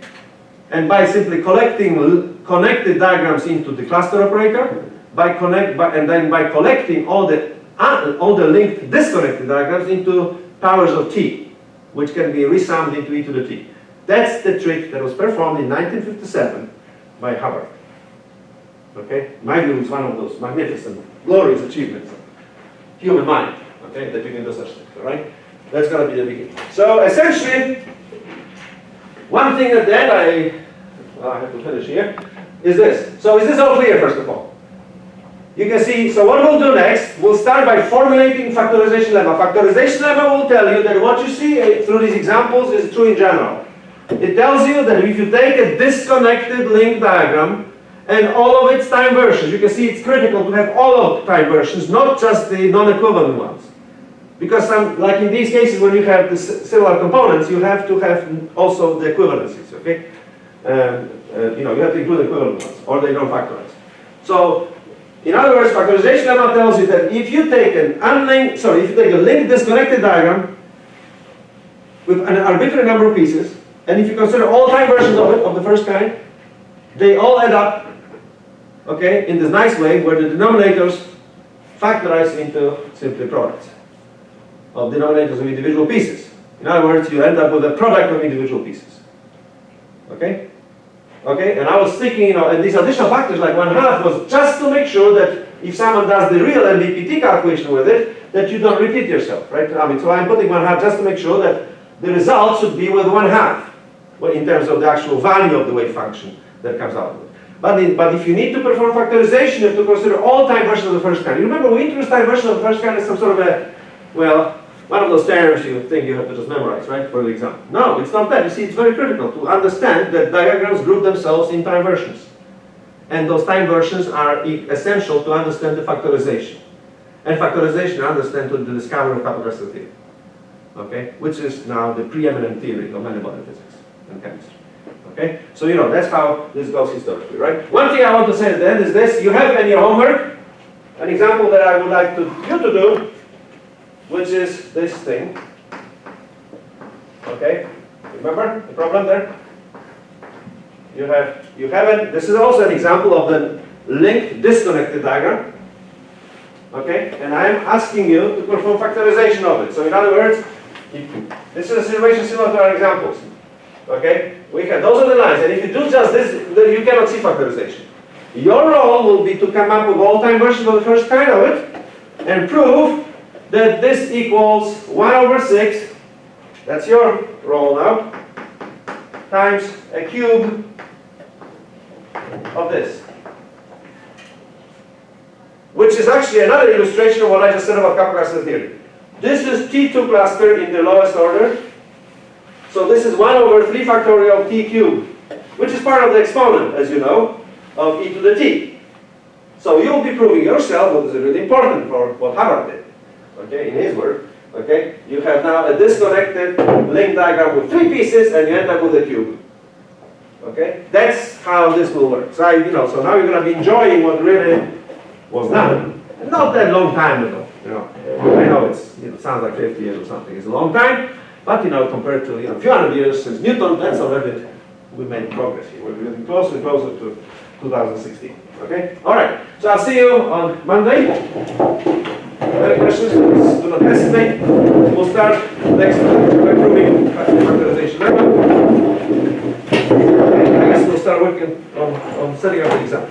and by simply collecting connected diagrams into the cluster operator, and then by collecting all the linked disconnected diagrams into powers of T, which can be resummed into e to the T. That's the trick that was performed in 1957 by Hubbard. Okay, my view is one of those magnificent, glorious achievements of human mind. Okay, that you can do such things, all right? That's going to be the beginning. So essentially, one thing at the end I have to finish here, is this. So is this all clear, first of all? You can see, so what we'll do next, we'll start by formulating factorization lemma. Factorization lemma will tell you that what you see through these examples is true in general. It tells you that if you take a disconnected link diagram, and all of its time versions, you can see it's critical to have all of time versions, not just the non-equivalent ones. Because like in these cases, when you have the similar components, you have to have also the equivalencies, okay? You have to include equivalent ones, or they don't factorize. So, in other words, factorization lemma tells you that if you take if you take a linked disconnected diagram with an arbitrary number of pieces, and if you consider all time versions of it, of the first kind, they all add up, okay, in this nice way where the denominators factorize into simply products of denominators of individual pieces. In other words, you end up with a product of individual pieces. Okay? Okay, and I was thinking, and these additional factors like 1/2 was just to make sure that if someone does the real MBPT calculation with it, that you don't repeat yourself, right? I mean, so I'm putting 1/2 just to make sure that the result should be with 1/2, well, in terms of the actual value of the wave function that comes out of it. But if you need to perform factorization, you have to consider all time versions of the first kind. You remember we introduced time version of the first kind as some sort of a, well, one of those terms you think you have to just memorize, right, for the exam. No, it's not that. You see, it's very critical to understand that diagrams group themselves in time versions. And those time versions are essential to understand the factorization. And factorization understand to the discovery of Caputresco theory. Okay? Which is now the preeminent theory of many body physics and chemistry. Okay? So, that's how this goes historically, right? One thing I want to say at the end is this. You have in your homework an example that I would like you to do, which is this thing. Okay? Remember the problem there? You haven't, this is also an example of the linked disconnected diagram. Okay? And I'm asking you to perform factorization of it. So in other words, this is a situation similar to our examples. Okay? Those are the lines, and if you do just this, then you cannot see factorization. Your role will be to come up with all time versions of the first kind of it, and prove that this equals 1/6, that's your role now, times a cube of this. Which is actually another illustration of what I just said about Caputresco theory. This is T2 cluster in the lowest order. So this is 1/3 factorial T cubed, which is part of the exponent, as you know, of e to the t. So you'll be proving yourself, what is really important for what Harvard did, okay, in his work. Okay, you have now a disconnected link diagram with 3 pieces, and you end up with a cube. Okay, that's how this will work. So so now you're going to be enjoying what really was done, not that long time ago. I know it sounds like 50 years or something. It's a long time, but compared to a few hundred years since Newton, that's already we made progress here. We're getting closer and closer to 2016. Okay, all right. So I'll see you on Monday. Any questions? Do not hesitate. We'll start next week by proving factorization lemma. I guess we'll start working on setting up the exam.